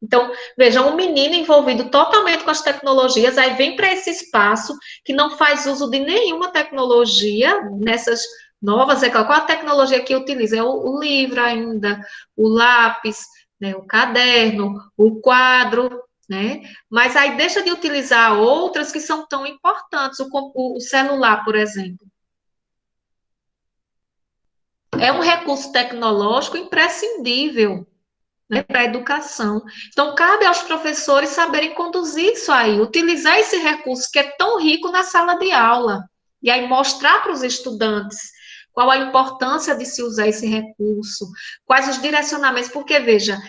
Então, vejam, um menino envolvido totalmente com as tecnologias, aí vem para esse espaço que não faz uso de nenhuma tecnologia nessas novas, qual a tecnologia que utiliza? É o livro ainda, o lápis, né, o caderno, o quadro, né? Mas aí deixa de utilizar outras que são tão importantes, o celular, por exemplo. É um recurso tecnológico imprescindível, né, para a educação. Então, cabe aos professores saberem conduzir isso aí, utilizar esse recurso que é tão rico na sala de aula, e aí mostrar para os estudantes qual a importância de se usar esse recurso, quais os direcionamentos, porque, veja,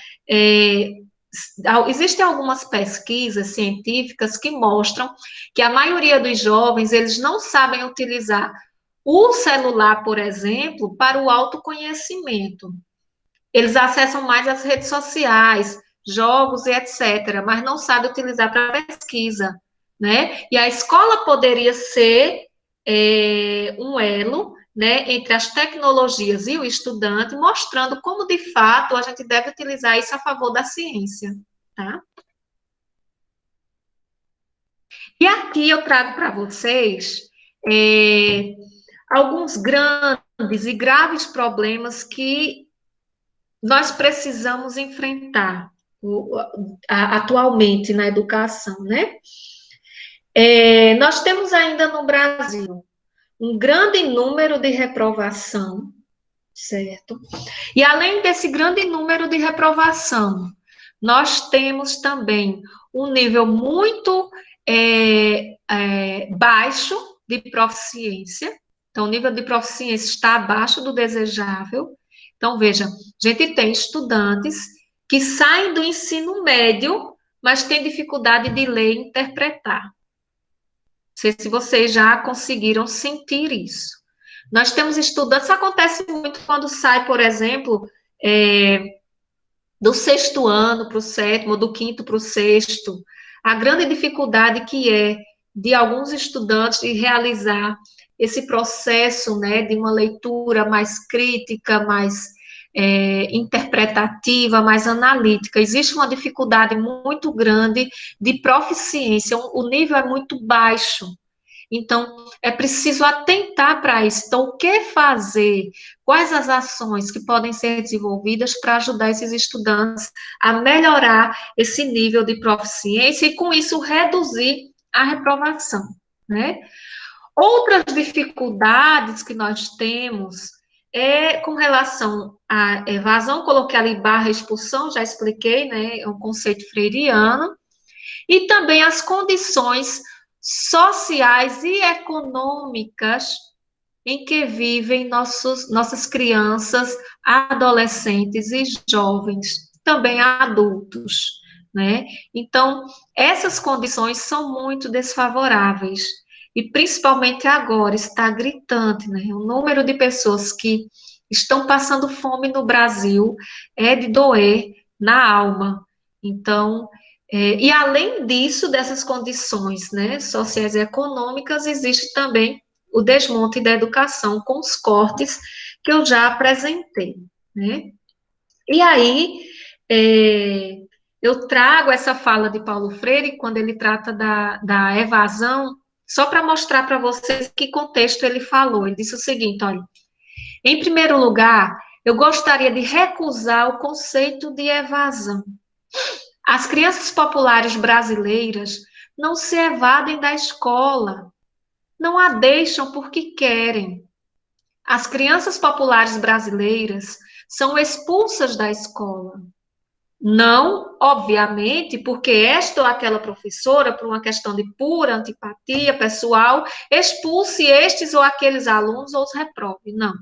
existem algumas pesquisas científicas que mostram que a maioria dos jovens, eles não sabem utilizar o celular, por exemplo, para o autoconhecimento. Eles acessam mais as redes sociais, jogos e etc., mas não sabem utilizar para pesquisa, né? E a escola poderia ser um elo, né, entre as tecnologias e o estudante, mostrando como, de fato, a gente deve utilizar isso a favor da ciência, tá? E aqui eu trago para vocês alguns grandes e graves problemas que nós precisamos enfrentar atualmente na educação, né? Nós temos ainda no Brasil um grande número de reprovação, certo? E além desse grande número de reprovação, nós temos também um nível muito baixo de proficiência. Então, o nível de proficiência está abaixo do desejável. Então, veja, a gente tem estudantes que saem do ensino médio, mas têm dificuldade de ler e interpretar. Não sei se vocês já conseguiram sentir isso. Nós temos estudantes, isso acontece muito quando sai, por exemplo, do 6º ano para o 7º, do 5º para o 6º, a grande dificuldade que é de alguns estudantes de realizar esse processo, né, de uma leitura mais crítica, mais interpretativa, mais analítica. Existe uma dificuldade muito grande de proficiência, o nível é muito baixo. Então, é preciso atentar para isso. Então, o que fazer? Quais as ações que podem ser desenvolvidas para ajudar esses estudantes a melhorar esse nível de proficiência e, com isso, reduzir a reprovação, né? Outras dificuldades que nós temos com relação à evasão, coloquei ali barra expulsão, já expliquei, né? É um conceito freiriano, e também as condições sociais e econômicas em que vivem nossas crianças, adolescentes e jovens, também adultos, né? Então, essas condições são muito desfavoráveis. e principalmente agora está gritante, né? O número de pessoas que estão passando fome no Brasil é de doer na alma. Então, e além disso, dessas condições, né, sociais e econômicas, existe também o desmonte da educação com os cortes que eu já apresentei, né? E aí, eu trago essa fala de Paulo Freire, quando ele trata da evasão, só para mostrar para vocês que contexto ele falou. Ele disse o seguinte, olha, em primeiro lugar, eu gostaria de recusar o conceito de evasão. As crianças populares brasileiras não se evadem da escola, não a deixam porque querem. As crianças populares brasileiras são expulsas da escola. Não, obviamente, porque esta ou aquela professora, por uma questão de pura antipatia pessoal, expulse estes ou aqueles alunos ou os reprove. Não.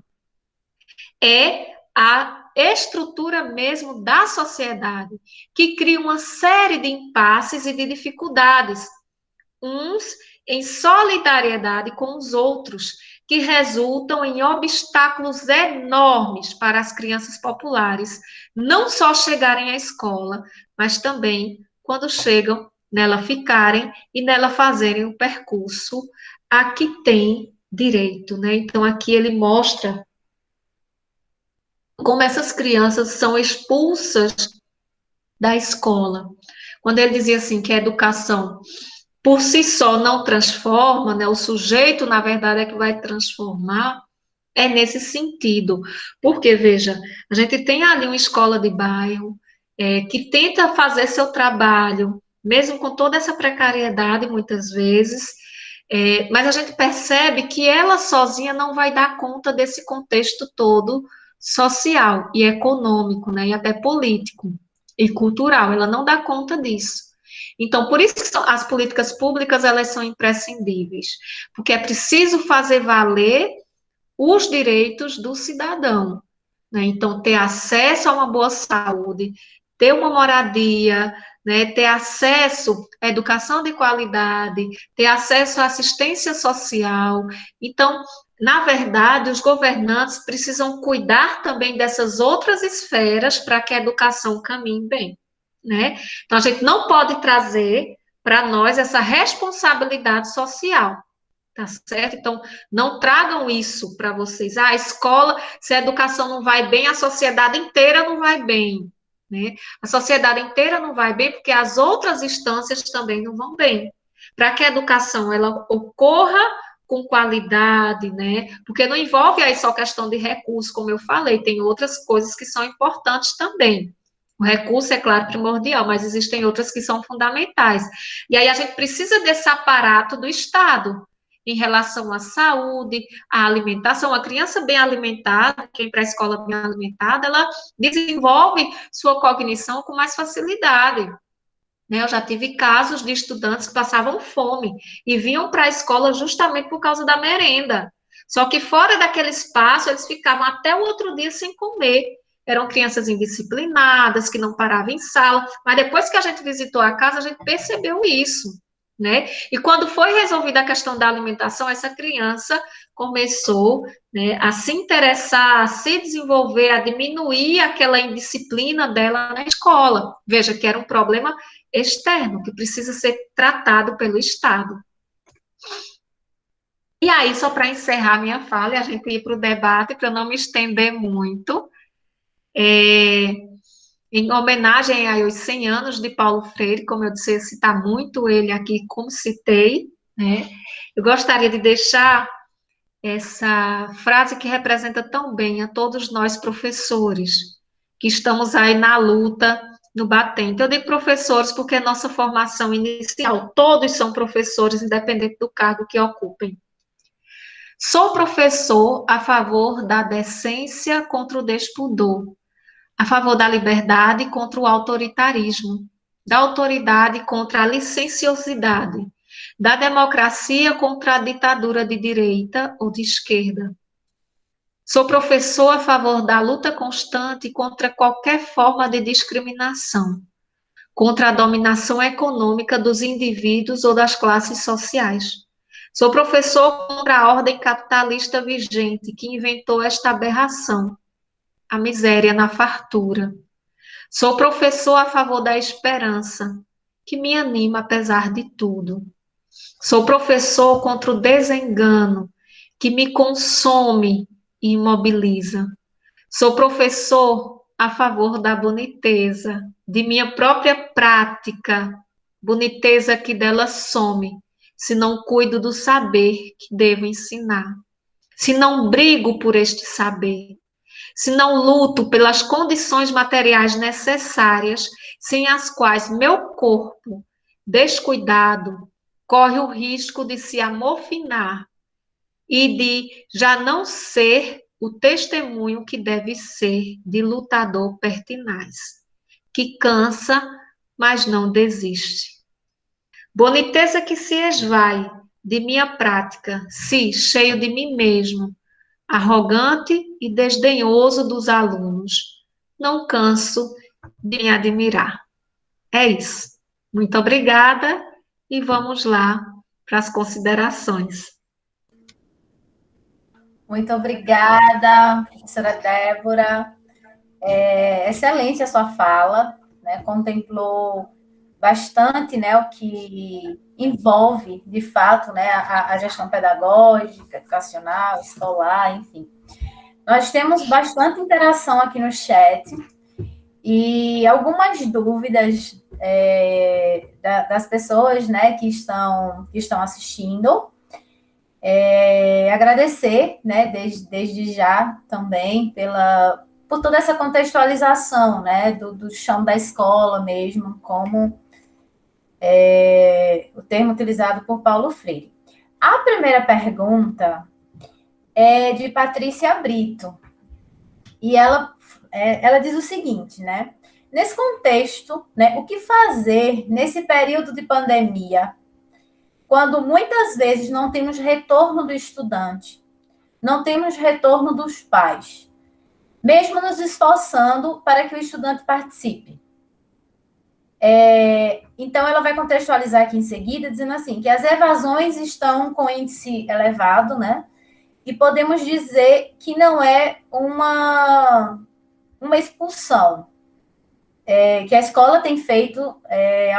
É a estrutura mesmo da sociedade que cria uma série de impasses e de dificuldades, uns em solidariedade com os outros, que resultam em obstáculos enormes para as crianças populares, não só chegarem à escola, mas também, quando chegam, nela ficarem e nela fazerem o percurso a que tem direito, né? Então, aqui ele mostra como essas crianças são expulsas da escola. Quando ele dizia assim que a educação por si só não transforma, né? O sujeito, na verdade, é que vai transformar, é nesse sentido. Porque, veja, a gente tem ali uma escola de bairro que tenta fazer seu trabalho, mesmo com toda essa precariedade, muitas vezes, mas a gente percebe que ela sozinha não vai dar conta desse contexto todo social e econômico, né, e até político e cultural, ela não dá conta disso. Então, por isso que as políticas públicas, elas são imprescindíveis, porque é preciso fazer valer os direitos do cidadão, né? Então, ter acesso a uma boa saúde, ter uma moradia, né? Ter acesso à educação de qualidade, ter acesso à assistência social. Então, na verdade, os governantes precisam cuidar também dessas outras esferas para que a educação caminhe bem, né? Então, a gente não pode trazer para nós essa responsabilidade social. Tá certo? Então, não tragam isso para vocês. Ah, a escola, se a educação não vai bem, a sociedade inteira não vai bem, né? A sociedade inteira não vai bem porque as outras instâncias também não vão bem. Para que a educação ela ocorra com qualidade, né? Porque não envolve aí só questão de recurso, como eu falei, tem outras coisas que são importantes também. O recurso, é claro, primordial, mas existem outras que são fundamentais. E aí a gente precisa desse aparato do Estado, em relação à saúde, à alimentação. A criança bem alimentada, quem para a escola bem alimentada, ela desenvolve sua cognição com mais facilidade. Né? Eu já tive casos de estudantes que passavam fome e vinham para a escola justamente por causa da merenda. Só que fora daquele espaço, eles ficavam até o outro dia sem comer. Eram crianças indisciplinadas, que não paravam em sala, mas depois que a gente visitou a casa, a gente percebeu isso, né? E quando foi resolvida a questão da alimentação, essa criança começou, né, a se interessar, a se desenvolver, a diminuir aquela indisciplina dela na escola. Veja que era um problema externo, que precisa ser tratado pelo Estado. E aí, só para encerrar minha fala, e a gente ir para o debate, para não me estender muito, em homenagem aos 100 anos de Paulo Freire, como eu disse, citar muito ele aqui, como citei, né? Eu gostaria de deixar essa frase que representa tão bem a todos nós professores, que estamos aí na luta, no batente. Eu digo professores porque é nossa formação inicial, todos são professores, independente do cargo que ocupem. Sou professor a favor da decência contra o despudor, a favor da liberdade contra o autoritarismo, da autoridade contra a licenciosidade, da democracia contra a ditadura de direita ou de esquerda. Sou professor a favor da luta constante contra qualquer forma de discriminação, contra a dominação econômica dos indivíduos ou das classes sociais, Sou professor contra a ordem capitalista vigente que inventou esta aberração, a miséria na fartura. Sou professor a favor da esperança, que me anima apesar de tudo. Sou professor contra o desengano, que me consome e imobiliza. Sou professor a favor da boniteza, de minha própria prática, boniteza que dela some, se não cuido do saber que devo ensinar, se não brigo por este saber, se não luto pelas condições materiais necessárias, sem as quais meu corpo, descuidado, corre o risco de se amofinar e de já não ser o testemunho que deve ser de lutador pertinaz, que cansa, mas não desiste. Boniteza que se esvai de minha prática, se, cheio de mim mesmo, arrogante e desdenhoso dos alunos, não canso de me admirar. É isso. Muito obrigada e vamos lá para as considerações. Muito obrigada, professora Débora. Excelente a sua fala, né? Contemplou bastante, né, o que envolve, de fato, né, a gestão pedagógica, educacional, escolar, enfim. Nós temos bastante interação aqui no chat e algumas dúvidas das pessoas, né, que estão assistindo. Agradecer, né, desde já também por toda essa contextualização, né, do chão da escola mesmo, como o termo utilizado por Paulo Freire. A primeira pergunta é de Patrícia Brito, e ela diz o seguinte, né, nesse contexto, né, o que fazer nesse período de pandemia, quando muitas vezes não temos retorno do estudante, não temos retorno dos pais, mesmo nos esforçando para que o estudante participe. Então, ela vai contextualizar aqui em seguida, dizendo assim, que as evasões estão com índice elevado, né? E podemos dizer que não é uma expulsão, que a escola tem feito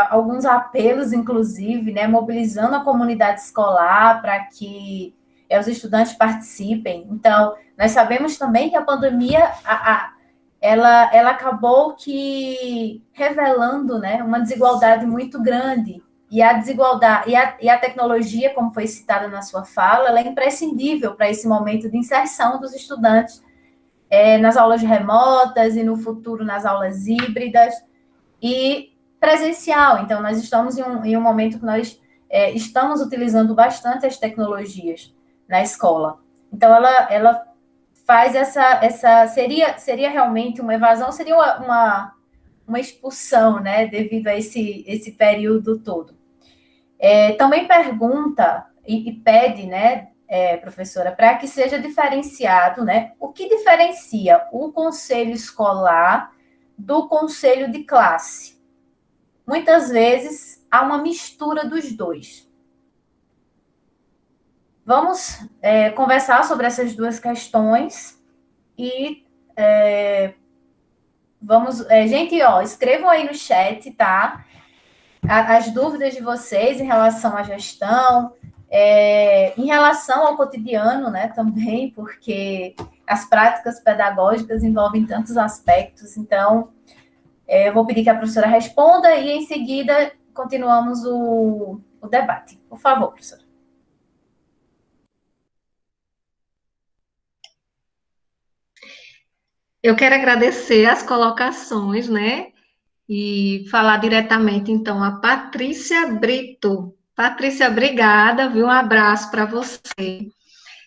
alguns apelos, inclusive, né, mobilizando a comunidade escolar para que os estudantes participem. Então, nós sabemos também que a pandemia, ela acabou que revelando, né, uma desigualdade muito grande, e a desigualdade, e a tecnologia, como foi citada na sua fala, ela é imprescindível para esse momento de inserção dos estudantes nas aulas remotas e no futuro nas aulas híbridas e presencial. Então, nós estamos em um momento que nós estamos utilizando bastante as tecnologias na escola. Então, ela faz seria realmente uma evasão, seria uma expulsão, né, devido a esse período todo. Também pergunta e pede, né, professora, para que seja diferenciado, né, o que diferencia o conselho escolar do conselho de classe. Muitas vezes há uma mistura dos dois. Vamos conversar sobre essas duas questões e gente, escrevam aí no chat, tá? As dúvidas de vocês em relação à gestão, em relação ao cotidiano, né, também, porque as práticas pedagógicas envolvem tantos aspectos. Então, eu vou pedir que a professora responda e, em seguida, continuamos o debate. Por favor, professora. Eu quero agradecer as colocações, né? E falar diretamente, então, a Patrícia Brito. Patrícia, obrigada, viu? Um abraço para você.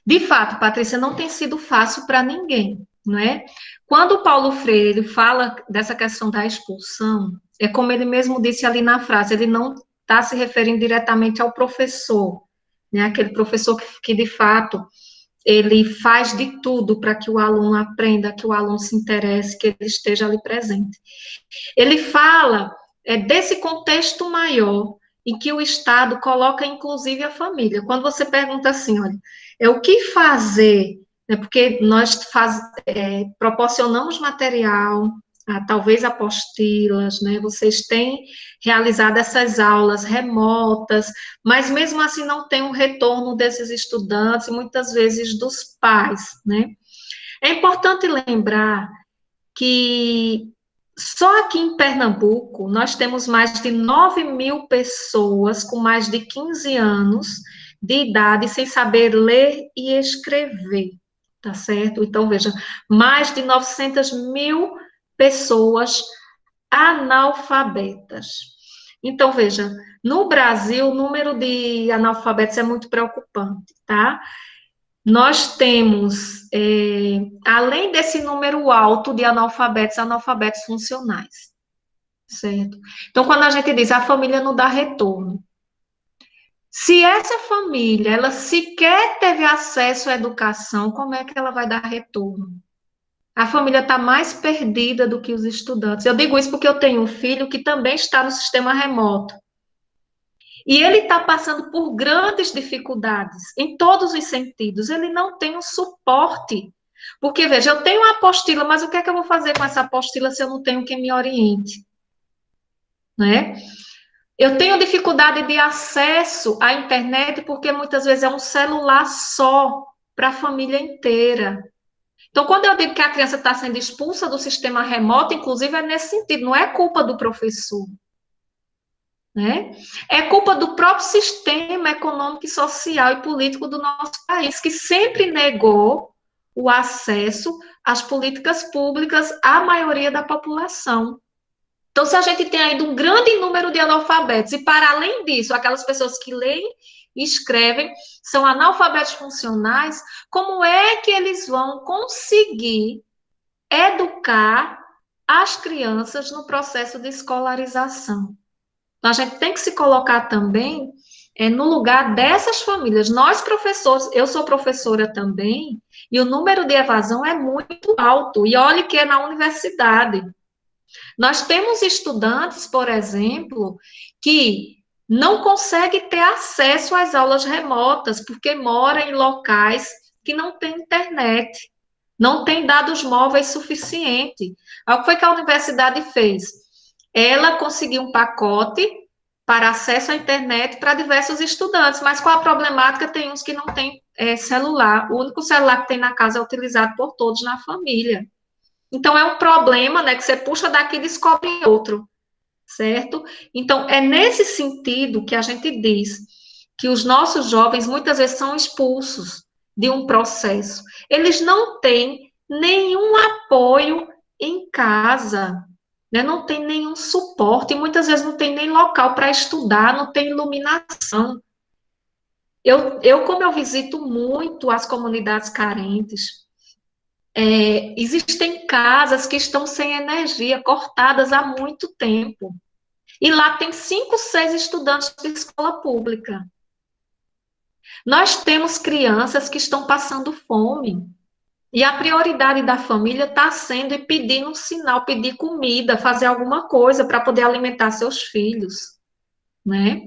De fato, Patrícia, não tem sido fácil para ninguém, não é? Quando o Paulo Freire fala dessa questão da expulsão, é como ele mesmo disse ali na frase, ele não está se referindo diretamente ao professor, né? Aquele professor que de fato, ele faz de tudo para que o aluno aprenda, que o aluno se interesse, que ele esteja ali presente. Ele fala desse contexto maior em que o Estado coloca, inclusive, a família. Quando você pergunta assim, olha, o que fazer, né, porque nós proporcionamos material, talvez apostilas, né, vocês têm realizado essas aulas remotas, mas mesmo assim não tem um retorno desses estudantes e muitas vezes dos pais, né. É importante lembrar que só aqui em Pernambuco nós temos mais de 9.000 pessoas com mais de 15 anos de idade sem saber ler e escrever, tá certo? Então, veja, mais de 900.000 pessoas analfabetas. Então, veja, no Brasil, o número de analfabetos é muito preocupante, tá? Nós temos, além desse número alto de analfabetos, analfabetos funcionais, certo? Então, quando a gente diz a família não dá retorno, se essa família, ela sequer teve acesso à educação, como é que ela vai dar retorno? A família está mais perdida do que os estudantes. Eu digo isso porque eu tenho um filho que também está no sistema remoto. E ele está passando por grandes dificuldades, em todos os sentidos. Ele não tem um suporte. Porque, veja, eu tenho uma apostila, mas o que é que eu vou fazer com essa apostila se eu não tenho quem me oriente? Né? Eu tenho dificuldade de acesso à internet porque muitas vezes é um celular só para a família inteira. Então, quando eu digo que a criança está sendo expulsa do sistema remoto, inclusive é nesse sentido, não é culpa do professor. Né? É culpa do próprio sistema econômico, social e político do nosso país, que sempre negou o acesso às políticas públicas à maioria da população. Então, se a gente tem ainda um grande número de analfabetos, e para além disso, aquelas pessoas que leem e escrevem são analfabetos funcionais, como é que eles vão conseguir educar as crianças no processo de escolarização? Então, a gente tem que se colocar também no lugar dessas famílias. Nós, professores, eu sou professora também, e o número de evasão é muito alto. E olhe que é na universidade. Nós temos estudantes, por exemplo, que não conseguem ter acesso às aulas remotas, porque moram em locais que não têm internet, não tem dados móveis suficiente. O que foi que a universidade fez? Ela conseguiu um pacote para acesso à internet para diversos estudantes, mas qual a problemática? Tem uns que não têm celular, o único celular que tem na casa é utilizado por todos na família. Então, é um problema, né, que você puxa daqui e descobre outro, certo? Então, é nesse sentido que a gente diz que os nossos jovens muitas vezes são expulsos de um processo. Eles não têm nenhum apoio em casa, né? Não tem nenhum suporte, e muitas vezes não tem nem local para estudar, não tem iluminação. Como eu visito muito as comunidades carentes, existem casas que estão sem energia, cortadas há muito tempo. E lá tem 5, 6 estudantes de escola pública. Nós temos crianças que estão passando fome. E a prioridade da família está sendo pedir um sinal, pedir comida, fazer alguma coisa para poder alimentar seus filhos, né?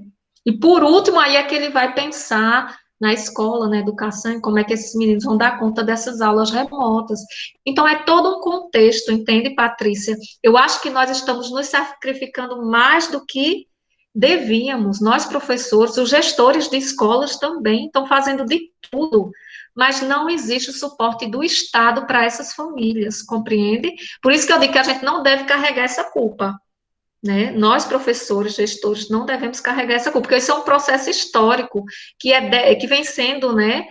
E por último, aí é que ele vai pensar na escola, na educação, em como é que esses meninos vão dar conta dessas aulas remotas. Então, é todo um contexto, entende, Patrícia? Eu acho que nós estamos nos sacrificando mais do que devíamos. Nós, professores, os gestores de escolas também estão fazendo de tudo, mas não existe o suporte do Estado para essas famílias, compreende? Por isso que eu digo que a gente não deve carregar essa culpa, né? Nós, professores, gestores, não devemos carregar essa culpa, porque isso é um processo histórico que vem sendo, né,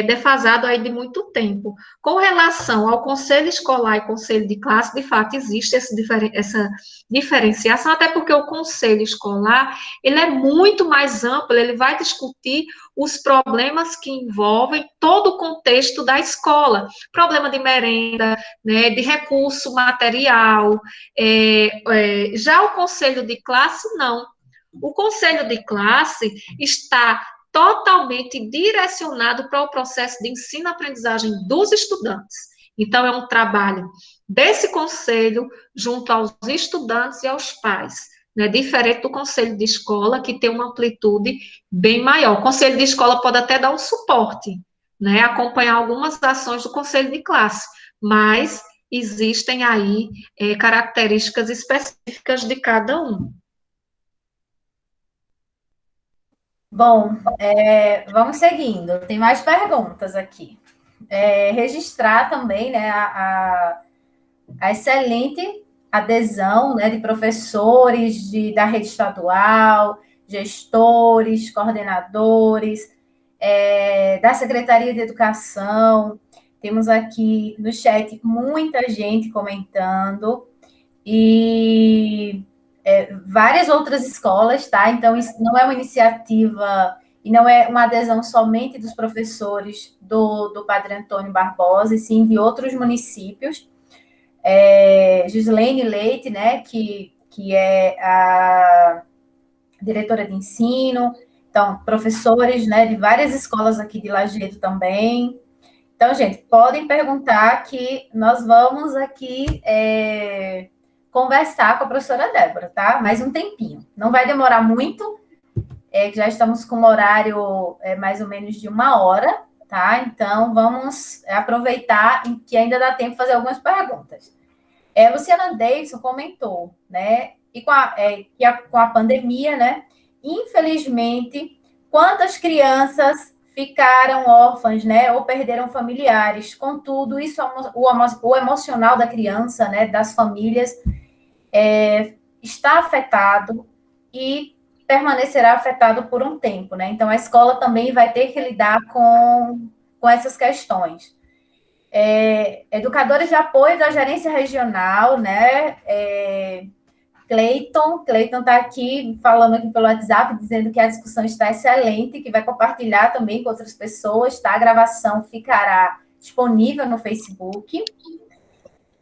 defasado aí de muito tempo. Com relação ao conselho escolar e conselho de classe, de fato, existe essa diferenciação, até porque o conselho escolar, ele é muito mais amplo, ele vai discutir os problemas que envolvem todo o contexto da escola, problema de merenda, né, de recurso material, já o conselho de classe, não. O conselho de classe está totalmente direcionado para o processo de ensino-aprendizagem dos estudantes. Então, é um trabalho desse conselho junto aos estudantes e aos pais, né, diferente do conselho de escola, que tem uma amplitude bem maior. O conselho de escola pode até dar um suporte, né, acompanhar algumas ações do conselho de classe, mas existem aí características específicas de cada um. Bom, vamos seguindo. Tem mais perguntas aqui. Registrar também, né, a excelente adesão, né, de professores da rede estadual, gestores, coordenadores, da Secretaria de Educação. Temos aqui no chat muita gente comentando e várias outras escolas, tá? Então, isso não é uma iniciativa e não é uma adesão somente dos professores do Padre Antônio Barbosa, e sim de outros municípios. Gislaine Leite, né, que é a diretora de ensino, então, professores, né, de várias escolas aqui de Lajeado também. Então, gente, podem perguntar que nós vamos aqui conversar com a professora Débora, tá? Mais um tempinho. Não vai demorar muito, que já estamos com um horário mais ou menos de 1 hora, tá? Então, vamos aproveitar que ainda dá tempo de fazer algumas perguntas. Luciana Davidson comentou, né? E com a pandemia, né? Infelizmente, quantas crianças ficaram órfãs, né? Ou perderam familiares. Contudo, isso, o emocional da criança, né? Das famílias, está afetado e permanecerá afetado por um tempo, né? Então, a escola também vai ter que lidar com essas questões. Educadores de apoio da gerência regional, né? Cleiton está aqui, falando aqui pelo WhatsApp, dizendo que a discussão está excelente, que vai compartilhar também com outras pessoas, tá? A gravação ficará disponível no Facebook.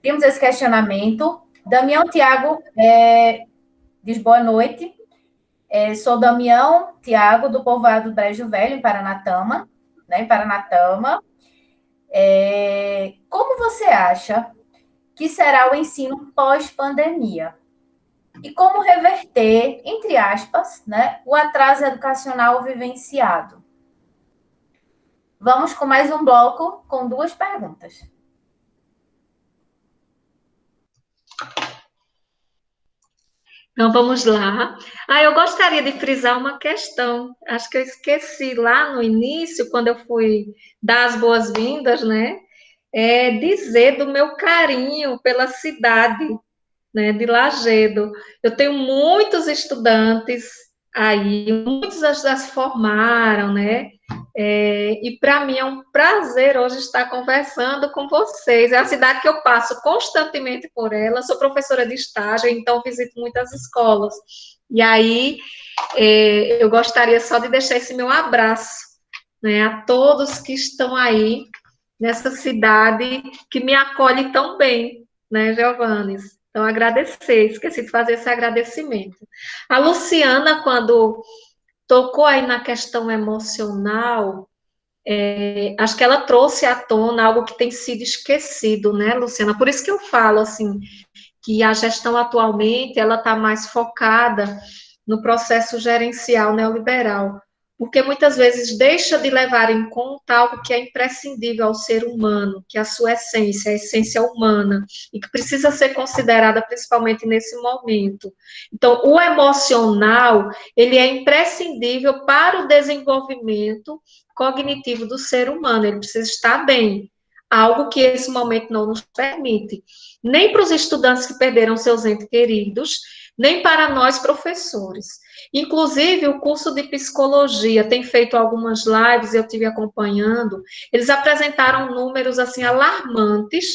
Temos esse questionamento. Damião Tiago diz boa noite. Sou Damião Tiago, do povoado do Brejo Velho, em Paranatama, né? Em Paranatama. Como você acha que será o ensino pós-pandemia? E como reverter, entre aspas, né, o atraso educacional vivenciado? Vamos com mais um bloco com 2 perguntas. Então, vamos lá. Eu gostaria de frisar uma questão. Acho que eu esqueci lá no início, quando eu fui dar as boas-vindas, né? Dizer do meu carinho pela cidade, né, de Lajeado. Eu tenho muitos estudantes aí, muitos já se formaram, né? E para mim é um prazer hoje estar conversando com vocês. É a cidade que eu passo constantemente por ela. Sou professora de estágio, então visito muitas escolas. E aí eu gostaria só de deixar esse meu abraço, né, a todos que estão aí nessa cidade que me acolhe tão bem, né, Giovannes? Então, agradecer, esqueci de fazer esse agradecimento. A Luciana, quando tocou aí na questão emocional, acho que ela trouxe à tona algo que tem sido esquecido, né, Luciana? Por isso que eu falo, assim, que a gestão atualmente, ela está mais focada no processo gerencial neoliberal, porque muitas vezes deixa de levar em conta algo que é imprescindível ao ser humano, que é a sua essência, a essência humana, e que precisa ser considerada principalmente nesse momento. Então, o emocional, ele é imprescindível para o desenvolvimento cognitivo do ser humano, ele precisa estar bem, algo que esse momento não nos permite, nem para os estudantes que perderam seus entes queridos, nem para nós professores. Inclusive, o curso de psicologia tem feito algumas lives, eu tive acompanhando, eles apresentaram números, assim, alarmantes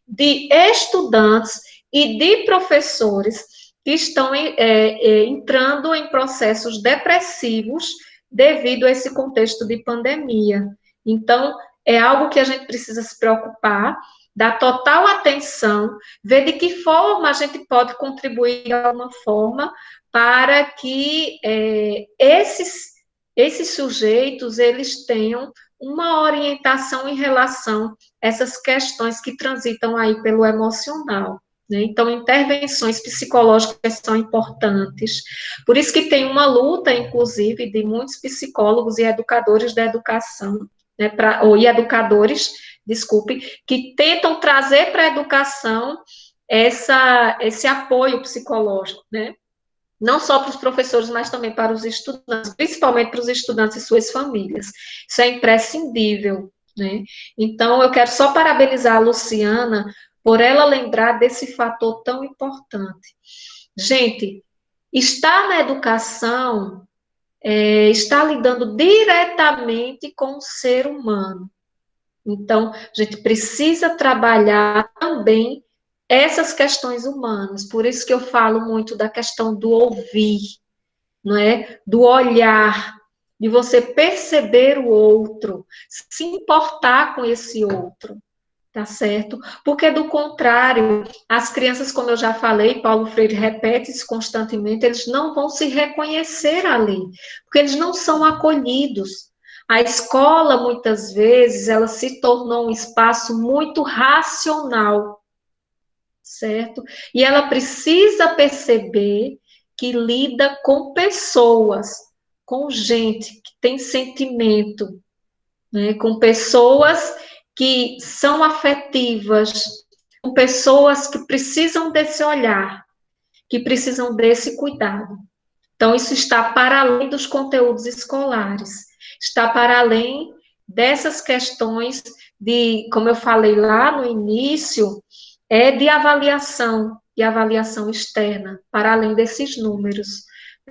de estudantes e de professores que estão entrando em processos depressivos devido a esse contexto de pandemia. Então, é algo que a gente precisa se preocupar, dar total atenção, ver de que forma a gente pode contribuir de alguma forma para que esses sujeitos, eles tenham uma orientação em relação a essas questões que transitam aí pelo emocional. né? Então, intervenções psicológicas são importantes. Por isso que tem uma luta, inclusive, de muitos psicólogos e educadores da educação, né, e educadores, desculpe, que tentam trazer para a educação esse apoio psicológico, né? Não só para os professores, mas também para os estudantes, principalmente para os estudantes e suas famílias. Isso é imprescindível, né? Então, eu quero só parabenizar a Luciana por ela lembrar desse fator tão importante. Gente, estar na educação está lidando diretamente com o ser humano. Então, a gente precisa trabalhar também essas questões humanas. Por isso que eu falo muito da questão do ouvir, não é? Do olhar, de você perceber o outro, se importar com esse outro, tá certo? Porque, do contrário, as crianças, como eu já falei, Paulo Freire repete isso constantemente, eles não vão se reconhecer ali, porque eles não são acolhidos. A escola, muitas vezes, ela se tornou um espaço muito racional, certo? E ela precisa perceber que lida com pessoas, com gente que tem sentimento, né? Com pessoas que são afetivas, com pessoas que precisam desse olhar, que precisam desse cuidado. Então, isso está para além dos conteúdos escolares, está para além dessas questões de, como eu falei lá no início, de avaliação e avaliação externa, para além desses números.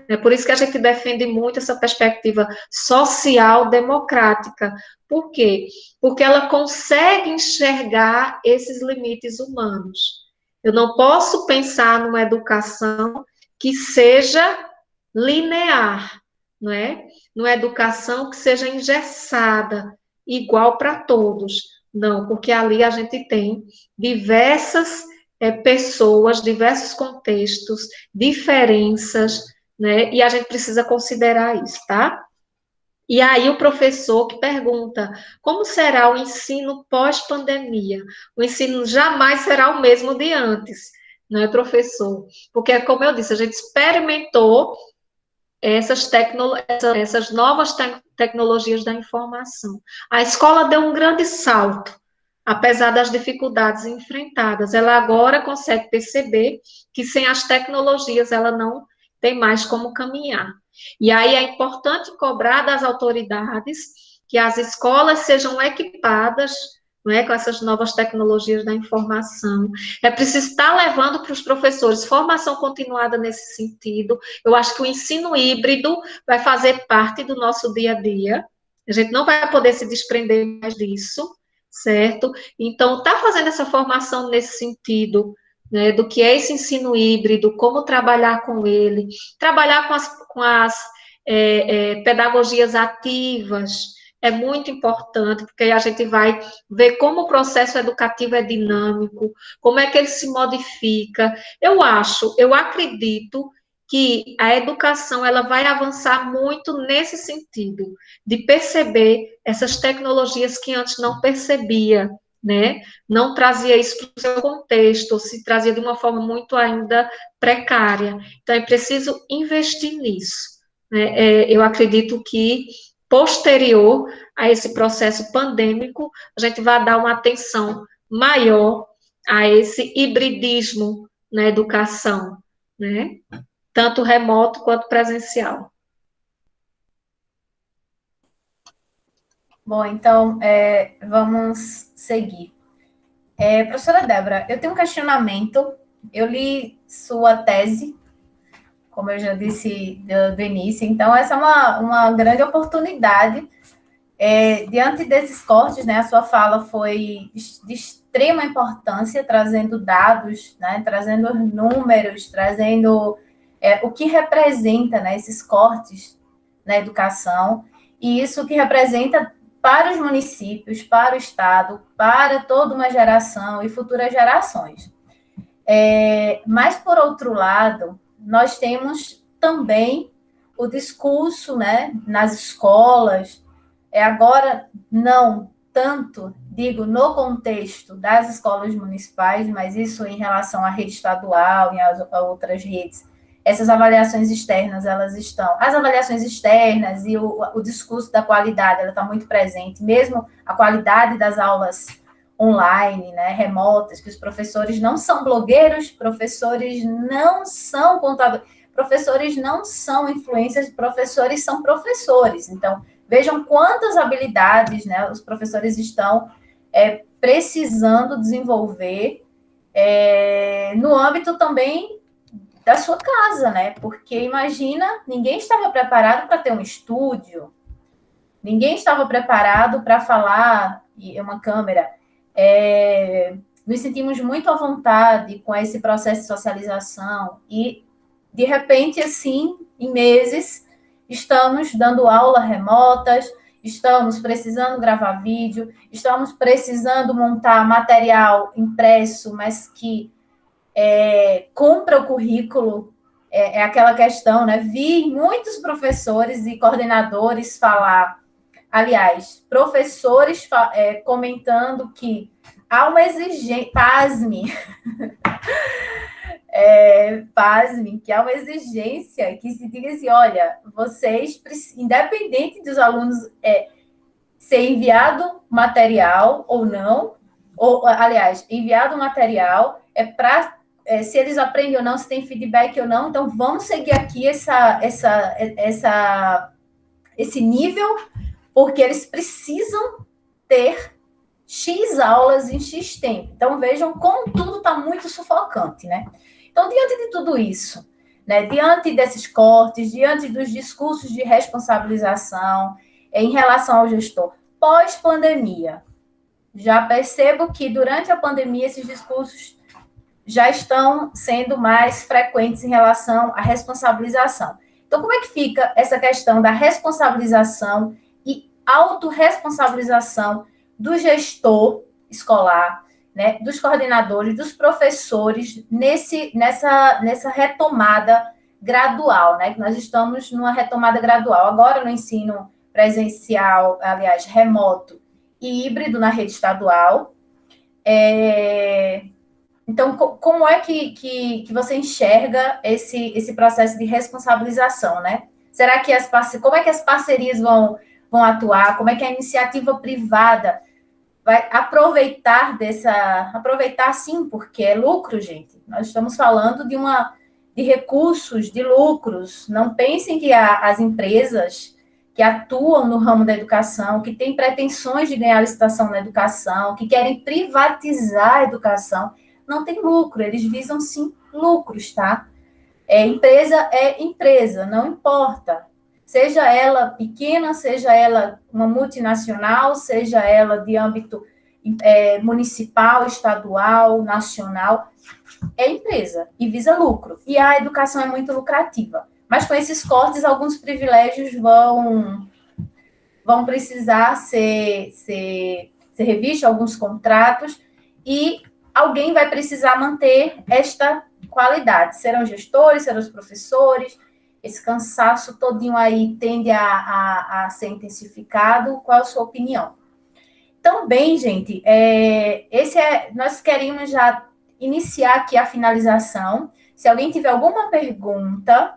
É por isso que a gente defende muito essa perspectiva social-democrática. Por quê? Porque ela consegue enxergar esses limites humanos. Eu não posso pensar numa educação que seja linear, não é? Numa educação que seja engessada, igual para todos. Não, porque ali a gente tem diversas pessoas, diversos contextos, diferenças, né? E a gente precisa considerar isso, tá? E aí o professor que pergunta, como será o ensino pós-pandemia? O ensino jamais será o mesmo de antes, não é, professor? Porque, como eu disse, a gente experimentou essas novas tecnologias da informação. A escola deu um grande salto, apesar das dificuldades enfrentadas. Ela agora consegue perceber que sem as tecnologias ela não tem mais como caminhar. E aí é importante cobrar das autoridades que as escolas sejam equipadas, não é, com essas novas tecnologias da informação. É preciso estar levando para os professores formação continuada nesse sentido. Eu acho que o ensino híbrido vai fazer parte do nosso dia a dia. A gente não vai poder se desprender mais disso, certo? Então, está fazendo essa formação nesse sentido, né, do que é esse ensino híbrido, como trabalhar com ele, trabalhar com as pedagogias ativas, é muito importante, porque aí a gente vai ver como o processo educativo é dinâmico, como é que ele se modifica. Eu acredito que a educação ela vai avançar muito nesse sentido, de perceber essas tecnologias que antes não percebia, né? Não trazia isso para o seu contexto, ou se trazia de uma forma muito ainda precária. Então, é preciso investir nisso, né? Eu acredito que posterior a esse processo pandêmico, a gente vai dar uma atenção maior a esse hibridismo na educação, né? Tanto remoto quanto presencial. Bom, então, vamos seguir. Professora Débora, eu tenho um questionamento. Eu li sua tese, como eu já disse do início, então essa é uma grande oportunidade. Diante desses cortes, né, a sua fala foi de extrema importância, trazendo dados, né, trazendo números, trazendo o que representa, né, esses cortes na educação, e isso que representa para os municípios, para o Estado, para toda uma geração e futuras gerações. Mas, por outro lado, nós temos também o discurso, né, nas escolas, agora não, tanto, digo, no contexto das escolas municipais, mas isso em relação à rede estadual e a outras redes, essas avaliações externas, elas estão... As avaliações externas e o discurso da qualidade, ela está muito presente, mesmo a qualidade das aulas online, né, remotas, que os professores não são blogueiros, professores não são contadores, professores não são influencers, professores são professores. Então, vejam quantas habilidades, né, os professores estão precisando desenvolver no âmbito também da sua casa, né? Porque imagina, ninguém estava preparado para ter um estúdio, ninguém estava preparado para falar em uma câmera. Nos sentimos muito à vontade com esse processo de socialização e, de repente, assim, em meses, estamos dando aulas remotas, estamos precisando gravar vídeo, estamos precisando montar material impresso, mas que compra o currículo, é aquela questão, né? Vi muitos professores e coordenadores falar, aliás, professores comentando que há uma exigência, pasme, que há uma exigência que se diga assim, olha, vocês, independente dos alunos ser enviado material ou não, ou, aliás, enviado material para se eles aprendem ou não, se tem feedback ou não, então vamos seguir aqui esse nível, porque eles precisam ter X aulas em X tempo. Então, vejam como tudo está muito sufocante, né? Então, diante de tudo isso, né, diante desses cortes, diante dos discursos de responsabilização em relação ao gestor, pós-pandemia, já percebo que durante a pandemia esses discursos já estão sendo mais frequentes em relação à responsabilização. Então, como é que fica essa questão da responsabilização e autorresponsabilização do gestor escolar, né, dos coordenadores, dos professores, nessa retomada gradual, né, que nós estamos numa retomada gradual. Agora, no ensino presencial, aliás, remoto e híbrido na rede estadual, então, como é que você enxerga esse processo de responsabilização, né? Será que como é que as parcerias vão atuar? Como é que a iniciativa privada vai aproveitar sim, porque é lucro, gente. Nós estamos falando de recursos, de lucros. Não pensem que as empresas que atuam no ramo da educação, que têm pretensões de ganhar licitação na educação, que querem privatizar a educação, não tem lucro, eles visam sim lucros, tá? Empresa é empresa, não importa. Seja ela pequena, seja ela uma multinacional, seja ela de âmbito municipal, estadual, nacional, é empresa e visa lucro. E a educação é muito lucrativa. Mas com esses cortes, alguns privilégios vão precisar ser revistos, alguns contratos, e alguém vai precisar manter esta qualidade. Serão gestores, serão os professores. Esse cansaço todinho aí tende a ser intensificado. Qual a sua opinião? Então, bem, gente, nós queríamos já iniciar aqui a finalização. Se alguém tiver alguma pergunta,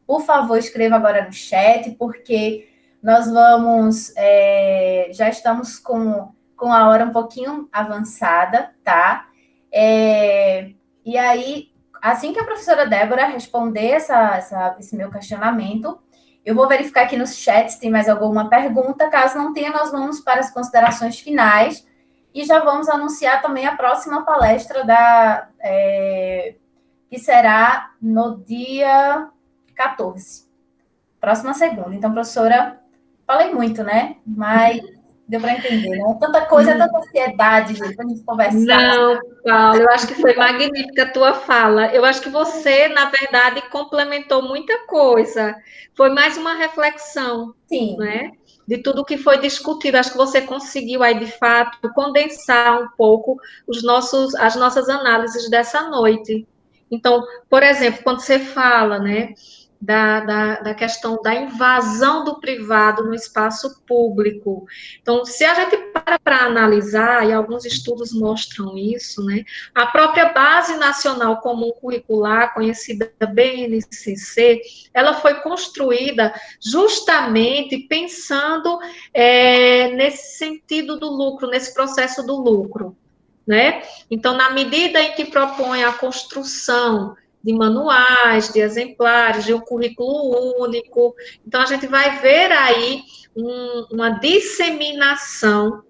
por favor, escreva agora no chat, porque nós vamos... já estamos com a hora um pouquinho avançada, tá? E aí, assim que a professora Débora responder esse meu questionamento, eu vou verificar aqui nos chats se tem mais alguma pergunta. Caso não tenha, nós vamos para as considerações finais e já vamos anunciar também a próxima palestra que será no dia 14, próxima segunda. Então, professora, falei muito, né? Mas deu para entender, né? Tanta coisa, tanta ansiedade, gente, para a gente conversar. Não, Paulo, eu acho que foi magnífica a tua fala. Eu acho que você, na verdade, complementou muita coisa. Foi mais uma reflexão, Sim, né? De tudo que foi discutido. Acho que você conseguiu aí, de fato, condensar um pouco as nossas análises dessa noite. Então, por exemplo, quando você fala, né, da questão da invasão do privado no espaço público. Então, se a gente para analisar, e alguns estudos mostram isso, né, a própria Base Nacional Comum Curricular, conhecida BNCC, ela foi construída justamente pensando nesse sentido do lucro, nesse processo do lucro, né? Então, na medida em que propõe a construção de manuais, de exemplares, de um currículo único. Então, a gente vai ver aí uma disseminação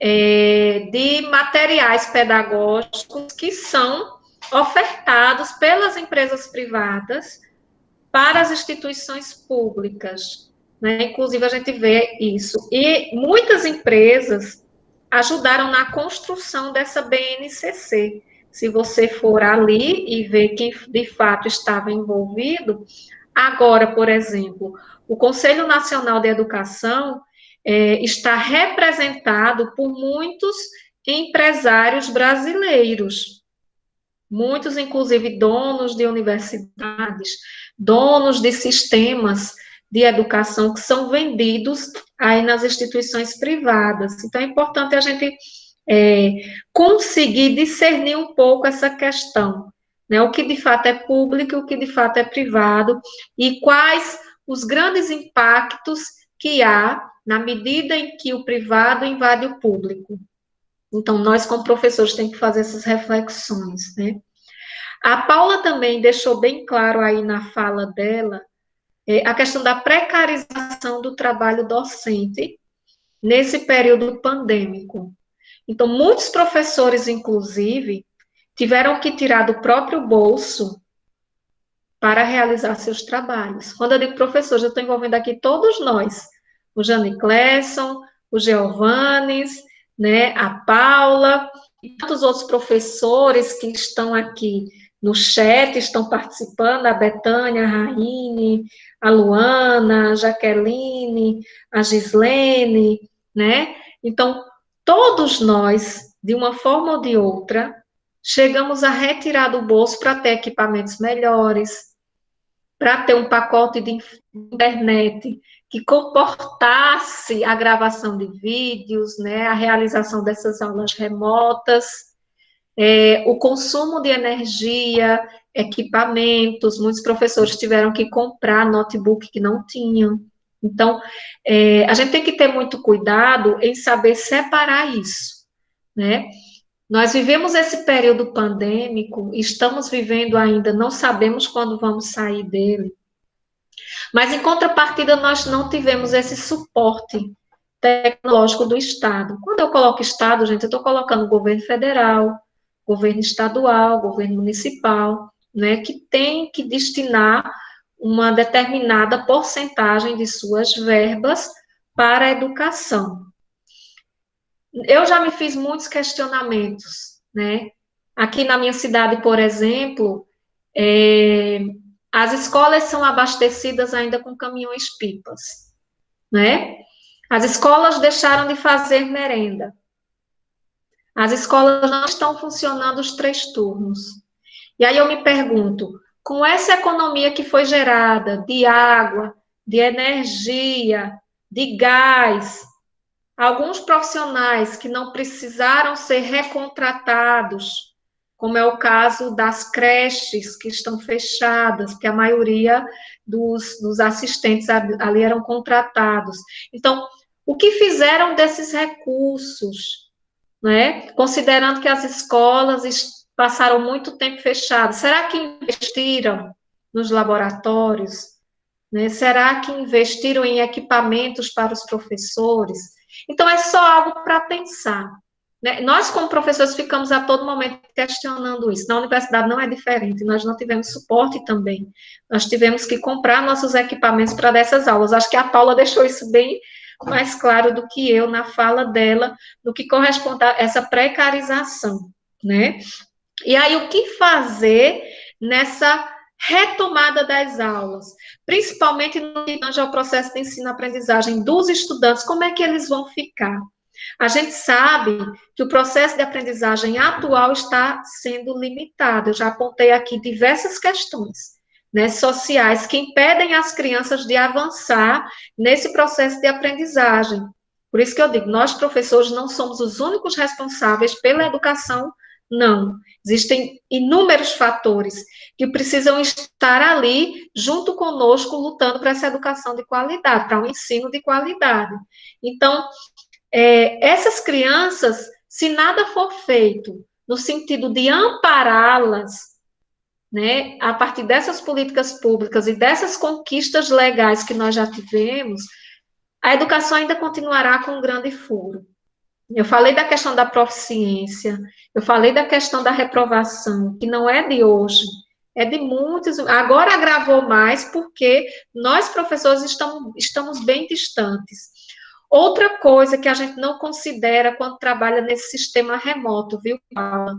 de materiais pedagógicos que são ofertados pelas empresas privadas para as instituições públicas, né? Inclusive, a gente vê isso. E muitas empresas ajudaram na construção dessa BNCC. Se você for ali e ver quem de fato estava envolvido, agora, por exemplo, o Conselho Nacional de Educação está representado por muitos empresários brasileiros, muitos, inclusive, donos de universidades, donos de sistemas de educação que são vendidos aí nas instituições privadas. Então, é importante a gente conseguir discernir um pouco essa questão, né? O que de fato é público, o que de fato é privado, e quais os grandes impactos que há na medida em que o privado invade o público. Então, nós, como professores, temos que fazer essas reflexões, né? A Paula também deixou bem claro aí na fala dela a questão da precarização do trabalho docente nesse período pandêmico. Então, muitos professores, inclusive, tiveram que tirar do próprio bolso para realizar seus trabalhos. Quando eu digo professores, eu estou envolvendo aqui todos nós, o Jane Clesson, o Geovannes, né, a Paula, e tantos outros professores que estão aqui no chat, estão participando, a Betânia, a Raine, a Luana, a Jaqueline, a Gislene, né? Então, todos nós, de uma forma ou de outra, chegamos a retirar do bolso para ter equipamentos melhores, para ter um pacote de internet que comportasse a gravação de vídeos, né, a realização dessas aulas remotas, o consumo de energia, equipamentos, muitos professores tiveram que comprar notebook que não tinham. Então, a gente tem que ter muito cuidado em saber separar isso, né? Nós vivemos esse período pandêmico, estamos vivendo ainda, não sabemos quando vamos sair dele, mas em contrapartida nós não tivemos esse suporte tecnológico do Estado. Quando eu coloco Estado, gente, eu estou colocando o governo federal, governo estadual, governo municipal, né, que tem que destinar uma determinada porcentagem de suas verbas para a educação. Eu já me fiz muitos questionamentos, né? Aqui na minha cidade, por exemplo, as escolas são abastecidas ainda com caminhões-pipas, né? As escolas deixaram de fazer merenda. As escolas não estão funcionando os 3 turnos. E aí eu me pergunto, com essa economia que foi gerada de água, de energia, de gás, alguns profissionais que não precisaram ser recontratados, como é o caso das creches que estão fechadas, porque a maioria dos assistentes ali eram contratados. Então, o que fizeram desses recursos, né? Considerando que as escolas passaram muito tempo fechadas, será que investiram nos laboratórios? Né? Será que investiram em equipamentos para os professores? Então, é só algo para pensar. Né? Nós, como professores, ficamos a todo momento questionando isso. Na universidade não é diferente, nós não tivemos suporte também. Nós tivemos que comprar nossos equipamentos para dessas aulas. Acho que a Paula deixou isso bem mais claro do que eu na fala dela, do que corresponde a essa precarização, né? E aí, o que fazer nessa retomada das aulas, principalmente no que tange ao processo de ensino-aprendizagem dos estudantes, como é que eles vão ficar? A gente sabe que o processo de aprendizagem atual está sendo limitado. Eu já apontei aqui diversas questões. né, sociais que impedem as crianças de avançar nesse processo de aprendizagem. Por isso que eu digo, nós professores não somos os únicos responsáveis pela educação, não. Existem inúmeros fatores que precisam estar ali junto conosco, lutando para essa educação de qualidade, para um ensino de qualidade. Então, essas crianças, se nada for feito no sentido de ampará-las, né, a partir dessas políticas públicas e dessas conquistas legais que nós já tivemos, a educação ainda continuará com um grande furo. Eu falei da questão da proficiência, eu falei da questão da reprovação, que não é de hoje, é de muitos, agora agravou mais porque nós, professores, estamos bem distantes. Outra coisa que a gente não considera quando trabalha nesse sistema remoto, viu, Paula,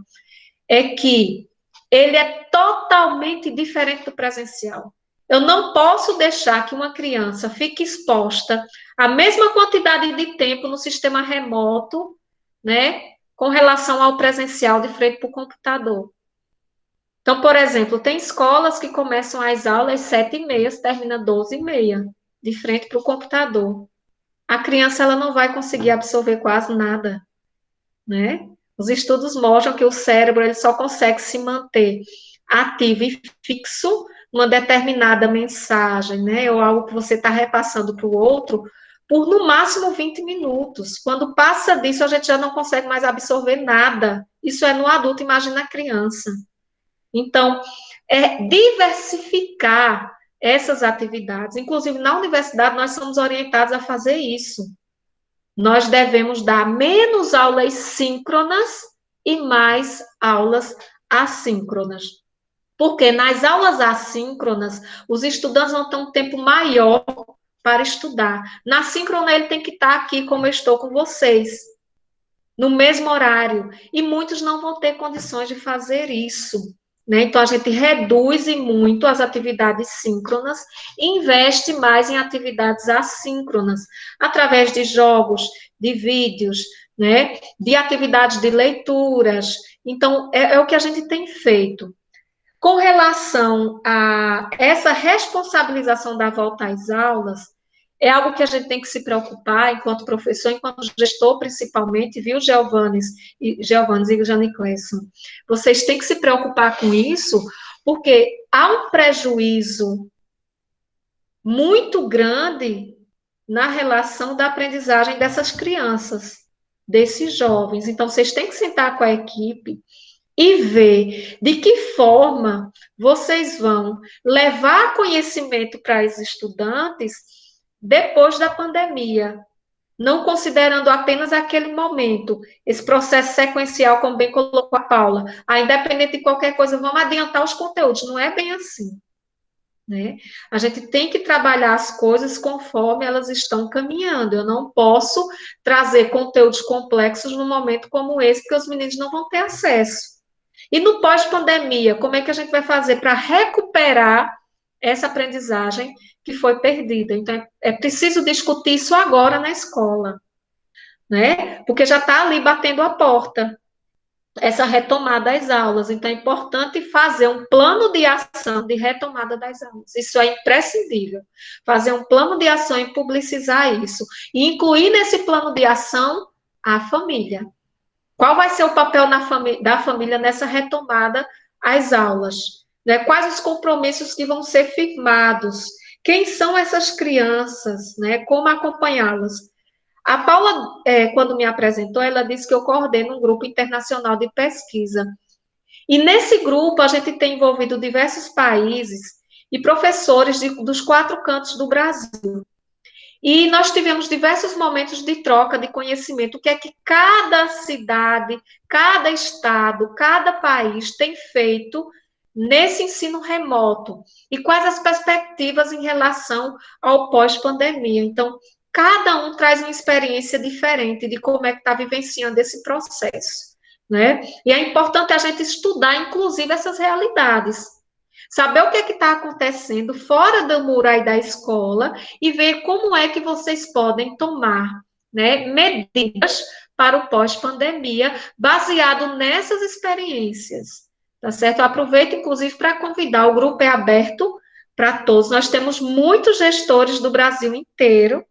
é que ele é totalmente diferente do presencial. Eu não posso deixar que uma criança fique exposta à mesma quantidade de tempo no sistema remoto, né, com relação ao presencial de frente para o computador. Então, por exemplo, tem escolas que começam as aulas às 7h30, termina 12h30, de frente para o computador. A criança ela não vai conseguir absorver quase nada, né? Os estudos mostram que o cérebro ele só consegue se manter ativo e fixo uma determinada mensagem, né? Ou algo que você está repassando para o outro por no máximo 20 minutos. Quando passa disso, a gente já não consegue mais absorver nada. Isso é no adulto, imagina a criança. Então, diversificar essas atividades. Inclusive, na universidade, nós somos orientados a fazer isso. Nós devemos dar menos aulas síncronas e mais aulas assíncronas. Porque nas aulas assíncronas, os estudantes vão ter um tempo maior para estudar. Na síncrona, ele tem que estar aqui, como eu estou com vocês, no mesmo horário. E muitos não vão ter condições de fazer isso, né? Então, a gente reduz muito as atividades síncronas e investe mais em atividades assíncronas, através de jogos, de vídeos, né? De atividades de leituras. Então, é o que a gente tem feito. Com relação a essa responsabilização da volta às aulas, é algo que a gente tem que se preocupar enquanto professor, enquanto gestor, principalmente, viu, Giovannes e Jane Clesson? Vocês têm que se preocupar com isso, porque há um prejuízo muito grande na relação da aprendizagem dessas crianças, desses jovens. Então, vocês têm que sentar com a equipe e ver de que forma vocês vão levar conhecimento para os estudantes depois da pandemia, não considerando apenas aquele momento, esse processo sequencial, como bem colocou a Paula, independente de qualquer coisa, vamos adiantar os conteúdos, não é bem assim, né? A gente tem que trabalhar as coisas conforme elas estão caminhando, eu não posso trazer conteúdos complexos num momento como esse, porque os meninos não vão ter acesso. E no pós-pandemia, como é que a gente vai fazer para recuperar essa aprendizagem que foi perdida? Então, é preciso discutir isso agora na escola, né? Porque já está ali batendo a porta, essa retomada das aulas. Então, é importante fazer um plano de ação de retomada das aulas. Isso é imprescindível. Fazer um plano de ação e publicizar isso. E incluir nesse plano de ação a família. Qual vai ser o papel da família nessa retomada às aulas? Né? Quais os compromissos que vão ser firmados? Quem são essas crianças? Né? Como acompanhá-las? A Paula, quando me apresentou, ela disse que eu coordeno um grupo internacional de pesquisa. E nesse grupo, a gente tem envolvido diversos países e professores dos 4 cantos do Brasil. E nós tivemos diversos momentos de troca de conhecimento, o que é que cada cidade, cada estado, cada país tem feito nesse ensino remoto, e quais as perspectivas em relação ao pós-pandemia. Então, cada um traz uma experiência diferente de como é que está vivenciando esse processo, né? E é importante a gente estudar, inclusive, essas realidades. Saber o que está acontecendo fora do muro aí da escola e ver como é que vocês podem tomar, né, medidas para o pós-pandemia, baseado nessas experiências, tá certo? Eu aproveito, inclusive, para convidar, o grupo é aberto para todos. Nós temos muitos gestores do Brasil inteiro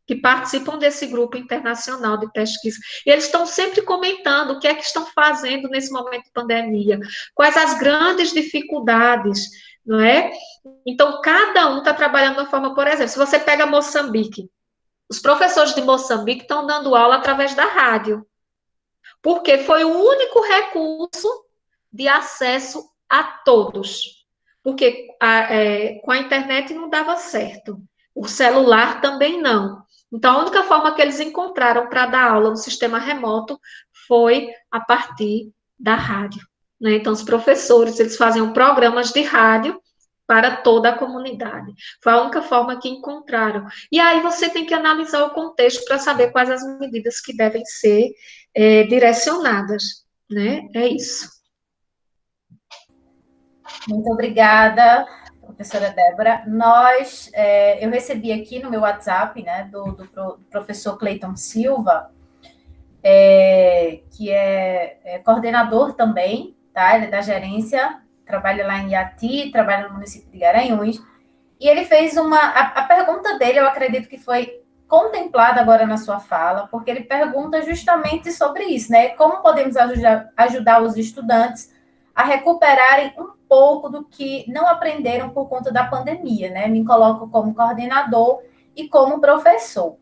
que participam desse grupo internacional de pesquisa. E eles estão sempre comentando o que é que estão fazendo nesse momento de pandemia, quais as grandes dificuldades, não é? Então, cada um está trabalhando de uma forma, por exemplo, se você pega Moçambique, os professores de Moçambique estão dando aula através da rádio, porque foi o único recurso de acesso a todos, porque com a internet não dava certo, o celular também não. Então, a única forma que eles encontraram para dar aula no sistema remoto foi a partir da rádio, né? Então, os professores, eles faziam programas de rádio para toda a comunidade. Foi a única forma que encontraram. E aí você tem que analisar o contexto para saber quais as medidas que devem ser direcionadas, né? É isso. Muito obrigada, professora Débora. Eu recebi aqui no meu WhatsApp, né, do professor Cleiton Silva, que é coordenador também, tá? Ele é da gerência, trabalha lá em Iati, trabalha no município de Garanhuns, e ele fez a pergunta dele, eu acredito que foi contemplada agora na sua fala, porque ele pergunta justamente sobre isso, né? Como podemos ajudar os estudantes a recuperarem um pouco do que não aprenderam por conta da pandemia, né? Me coloco como coordenador e como professor.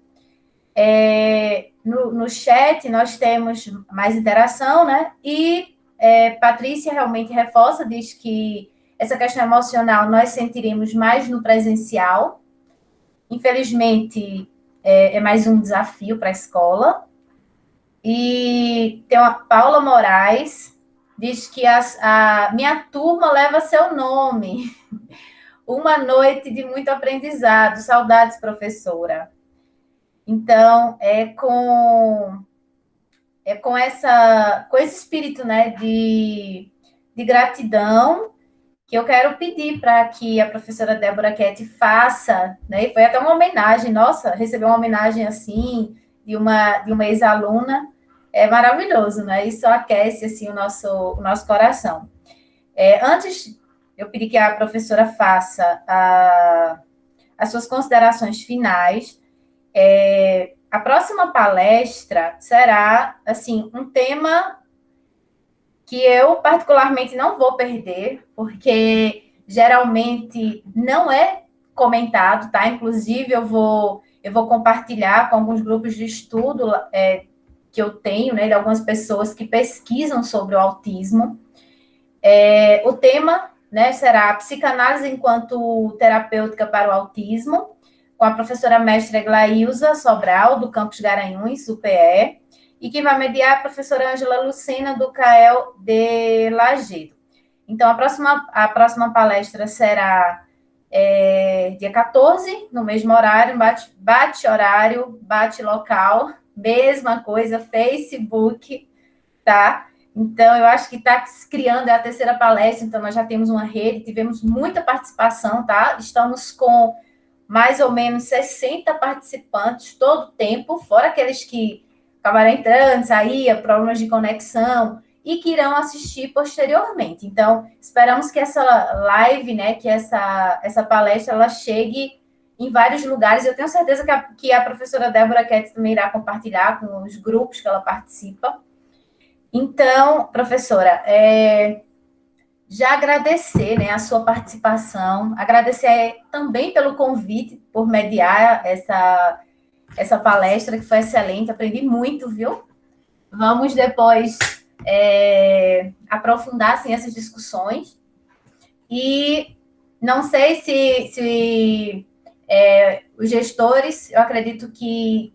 No chat nós temos mais interação, né? E Patrícia realmente reforça, diz que essa questão emocional nós sentiremos mais no presencial. Infelizmente, é mais um desafio para a escola. E tem uma Paula Moraes, diz que a minha turma leva seu nome. Uma noite de muito aprendizado. Saudades, professora. Então, com esse espírito, né, de gratidão, que eu quero pedir para que a professora Débora Ketti faça, né, e foi até uma homenagem, nossa, receber uma homenagem assim, de uma ex-aluna, é maravilhoso, né, isso aquece, assim, o nosso coração. Antes, eu pedi que a professora faça as suas considerações finais. A próxima palestra será, assim, um tema que eu, particularmente, não vou perder, porque geralmente não é comentado, tá? Inclusive, eu vou compartilhar com alguns grupos de estudo que eu tenho, né, de algumas pessoas que pesquisam sobre o autismo. O tema, né, será psicanálise enquanto terapêutica para o autismo, com a professora mestra Glailza Sobral, do Campus Garanhuns, UPE, e que vai mediar a professora Ângela Lucena, do CAEL de Lajedo. Então, a próxima palestra será dia 14, no mesmo horário, bate horário, bate local, mesma coisa, Facebook, tá? Então, eu acho que está se criando, é a terceira palestra, então nós já temos uma rede, tivemos muita participação, tá? Estamos com mais ou menos 60 participantes todo o tempo, fora aqueles que acabaram entrando, saíam, problemas de conexão, e que irão assistir posteriormente. Então, esperamos que essa live, né, que essa palestra, ela chegue em vários lugares. Eu tenho certeza que a professora Débora Ketti também irá compartilhar com os grupos que ela participa. Então, professora, já agradecer, né, a sua participação, agradecer também pelo convite, por mediar essa palestra, que foi excelente, aprendi muito, viu? Vamos depois aprofundar assim, essas discussões. E não sei se os gestores, eu acredito que,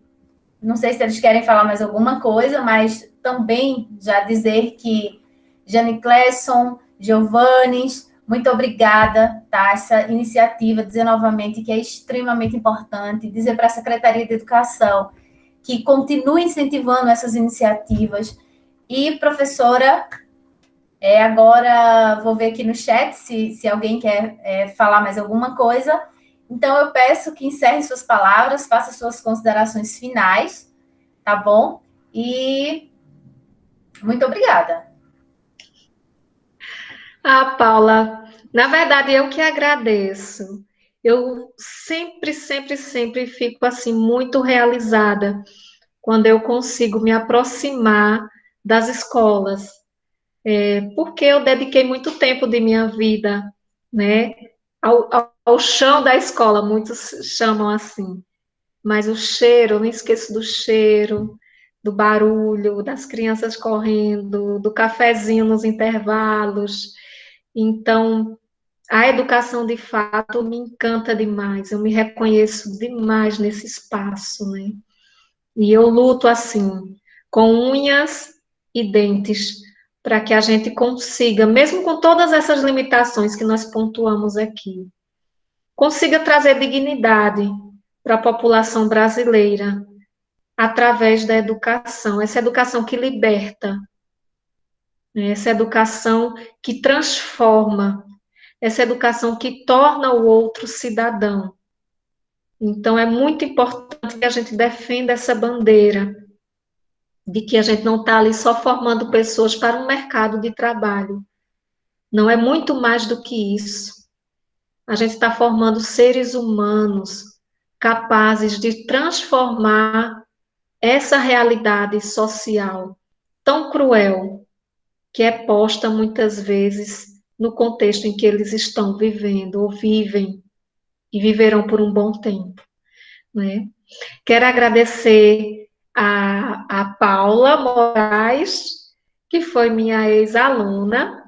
não sei se eles querem falar mais alguma coisa, mas também já dizer que Jane Clesson, Giovannes, muito obrigada, tá? Essa iniciativa, dizer novamente que é extremamente importante, dizer para a Secretaria de Educação que continue incentivando essas iniciativas. E, professora, agora vou ver aqui no chat se alguém quer falar mais alguma coisa. Então, eu peço que encerre suas palavras, faça suas considerações finais, tá bom? E muito obrigada. Paula, Na verdade, eu que agradeço. Eu sempre, sempre, sempre fico assim muito realizada quando eu consigo me aproximar das escolas, porque eu dediquei muito tempo de minha vida, né, ao chão da escola, muitos chamam assim, mas o cheiro, eu não esqueço do cheiro, do barulho, das crianças correndo, do cafezinho nos intervalos. Então, a educação, de fato, me encanta demais, eu me reconheço demais nesse espaço, né? E eu luto assim, com unhas e dentes, para que a gente consiga, mesmo com todas essas limitações que nós pontuamos aqui, consiga trazer dignidade para a população brasileira através da educação, essa educação que liberta, né? Essa educação que transforma, essa educação que torna o outro cidadão. Então, é muito importante que a gente defenda essa bandeira de que a gente não está ali só formando pessoas para um mercado de trabalho. Não é muito mais do que isso. A gente está formando seres humanos capazes de transformar essa realidade social tão cruel que é posta muitas vezes no contexto em que eles estão vivendo ou vivem e viverão por um bom tempo, né? Quero agradecer a Paula Moraes, que foi minha ex-aluna,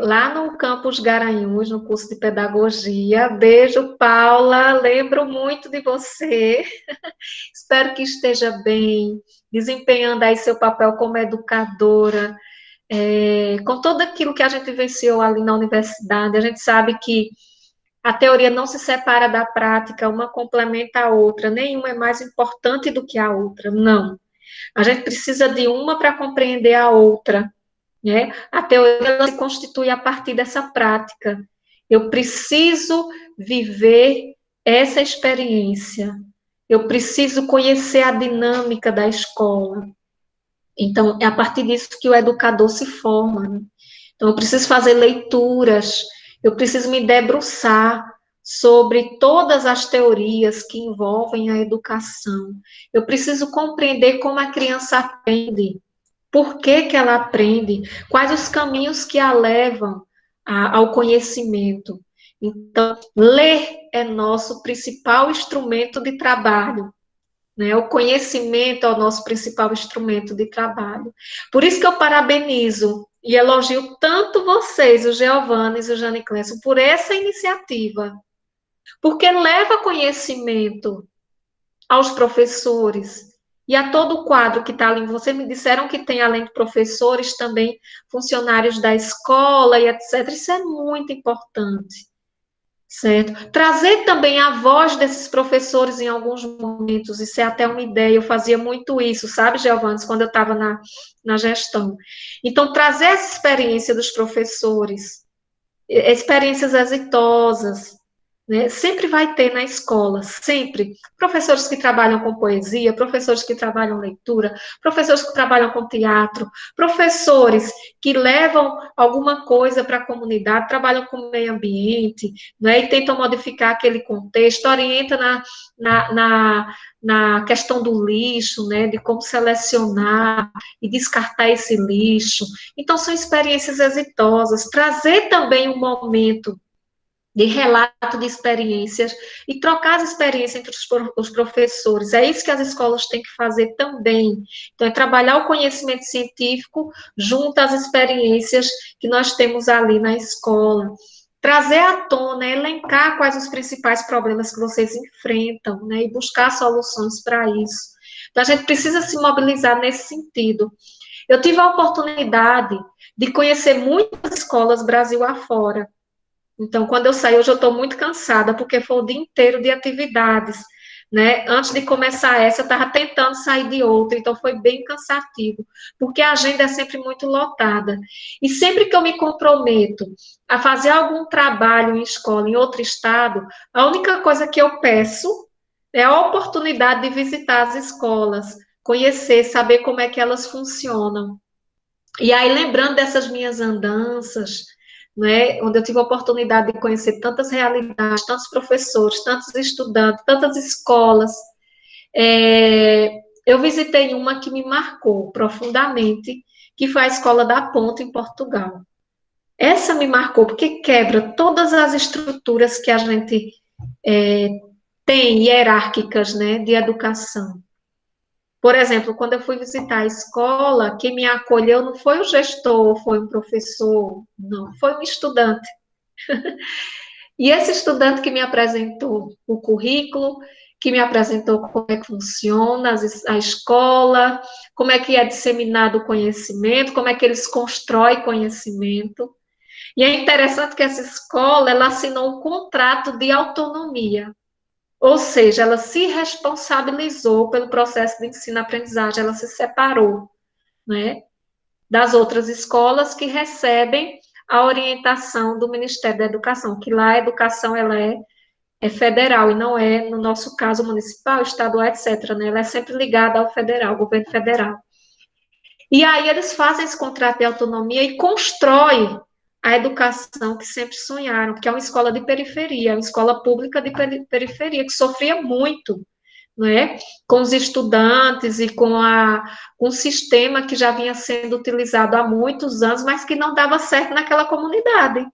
lá no Campus Garanhuns, no curso de pedagogia. Beijo, Paula, lembro muito de você. Espero que esteja bem, desempenhando aí seu papel como educadora, com tudo aquilo que a gente venceu ali na universidade. A gente sabe que a teoria não se separa da prática, uma complementa a outra, nenhuma é mais importante do que a outra, não. A gente precisa de uma para compreender a outra, né? A teoria se constitui a partir dessa prática. Eu preciso viver essa experiência, eu preciso conhecer a dinâmica da escola. Então, é a partir disso que o educador se forma, né? Então, eu preciso fazer leituras, eu preciso me debruçar sobre todas as teorias que envolvem a educação. Eu preciso compreender como a criança aprende, por que que ela aprende, quais os caminhos que a levam ao conhecimento. Então, ler é nosso principal instrumento de trabalho, né? O conhecimento é o nosso principal instrumento de trabalho. Por isso que eu parabenizo e elogio tanto vocês, o Geovannes e o Jane Clécio, por essa iniciativa, porque leva conhecimento aos professores e a todo o quadro que está ali. Vocês me disseram que tem, além de professores, também funcionários da escola e etc. Isso é muito importante. Certo? Trazer também a voz desses professores em alguns momentos, isso é até uma ideia, eu fazia muito isso, sabe, Giovanni, quando eu estava na gestão. Então, trazer essa experiência dos professores, experiências exitosas, né? Sempre vai ter na escola, sempre. Professores que trabalham com poesia, professores que trabalham leitura, professores que trabalham com teatro, professores que levam alguma coisa para a comunidade, trabalham com o meio ambiente, né? E tentam modificar aquele contexto, orienta na questão do lixo, né? De como selecionar e descartar esse lixo. Então, são experiências exitosas. Trazer também um momento de relato de experiências e trocar as experiências entre os professores. É isso que as escolas têm que fazer também. Então, é trabalhar o conhecimento científico junto às experiências que nós temos ali na escola. Trazer à tona, elencar quais os principais problemas que vocês enfrentam, né, e buscar soluções para isso. Então, a gente precisa se mobilizar nesse sentido. Eu tive a oportunidade de conhecer muitas escolas Brasil afora. Então, quando eu saí, hoje eu estou muito cansada, porque foi o dia inteiro de atividades, né? Antes de começar essa, eu estava tentando sair de outra, então foi bem cansativo, porque a agenda é sempre muito lotada. E sempre que eu me comprometo a fazer algum trabalho em escola, em outro estado, a única coisa que eu peço é a oportunidade de visitar as escolas, conhecer, saber como é que elas funcionam. E aí, lembrando dessas minhas andanças, né, onde eu tive a oportunidade de conhecer tantas realidades, tantos professores, tantos estudantes, tantas escolas. Eu visitei uma que me marcou profundamente, que foi a Escola da Ponte, em Portugal. Essa me marcou porque quebra todas as estruturas que a gente tem, hierárquicas, né, de educação. Por exemplo, quando eu fui visitar a escola, quem me acolheu não foi o gestor, foi um professor, não, foi um estudante. E esse estudante que me apresentou o currículo, que me apresentou como é que funciona a escola, como é que é disseminado o conhecimento, como é que eles constroem conhecimento. E é interessante que essa escola, ela assinou um contrato de autonomia, ou seja, ela se responsabilizou pelo processo de ensino-aprendizagem, ela se separou, né, das outras escolas que recebem a orientação do Ministério da Educação, que lá a educação ela é federal e não é, no nosso caso, municipal, estadual, etc., né, ela é sempre ligada ao federal, ao governo federal. E aí eles fazem esse contrato de autonomia e constroem a educação que sempre sonharam, que é uma escola de periferia, uma escola pública de periferia, que sofria muito, não é? Com os estudantes e com um sistema que já vinha sendo utilizado há muitos anos, mas que não dava certo naquela comunidade.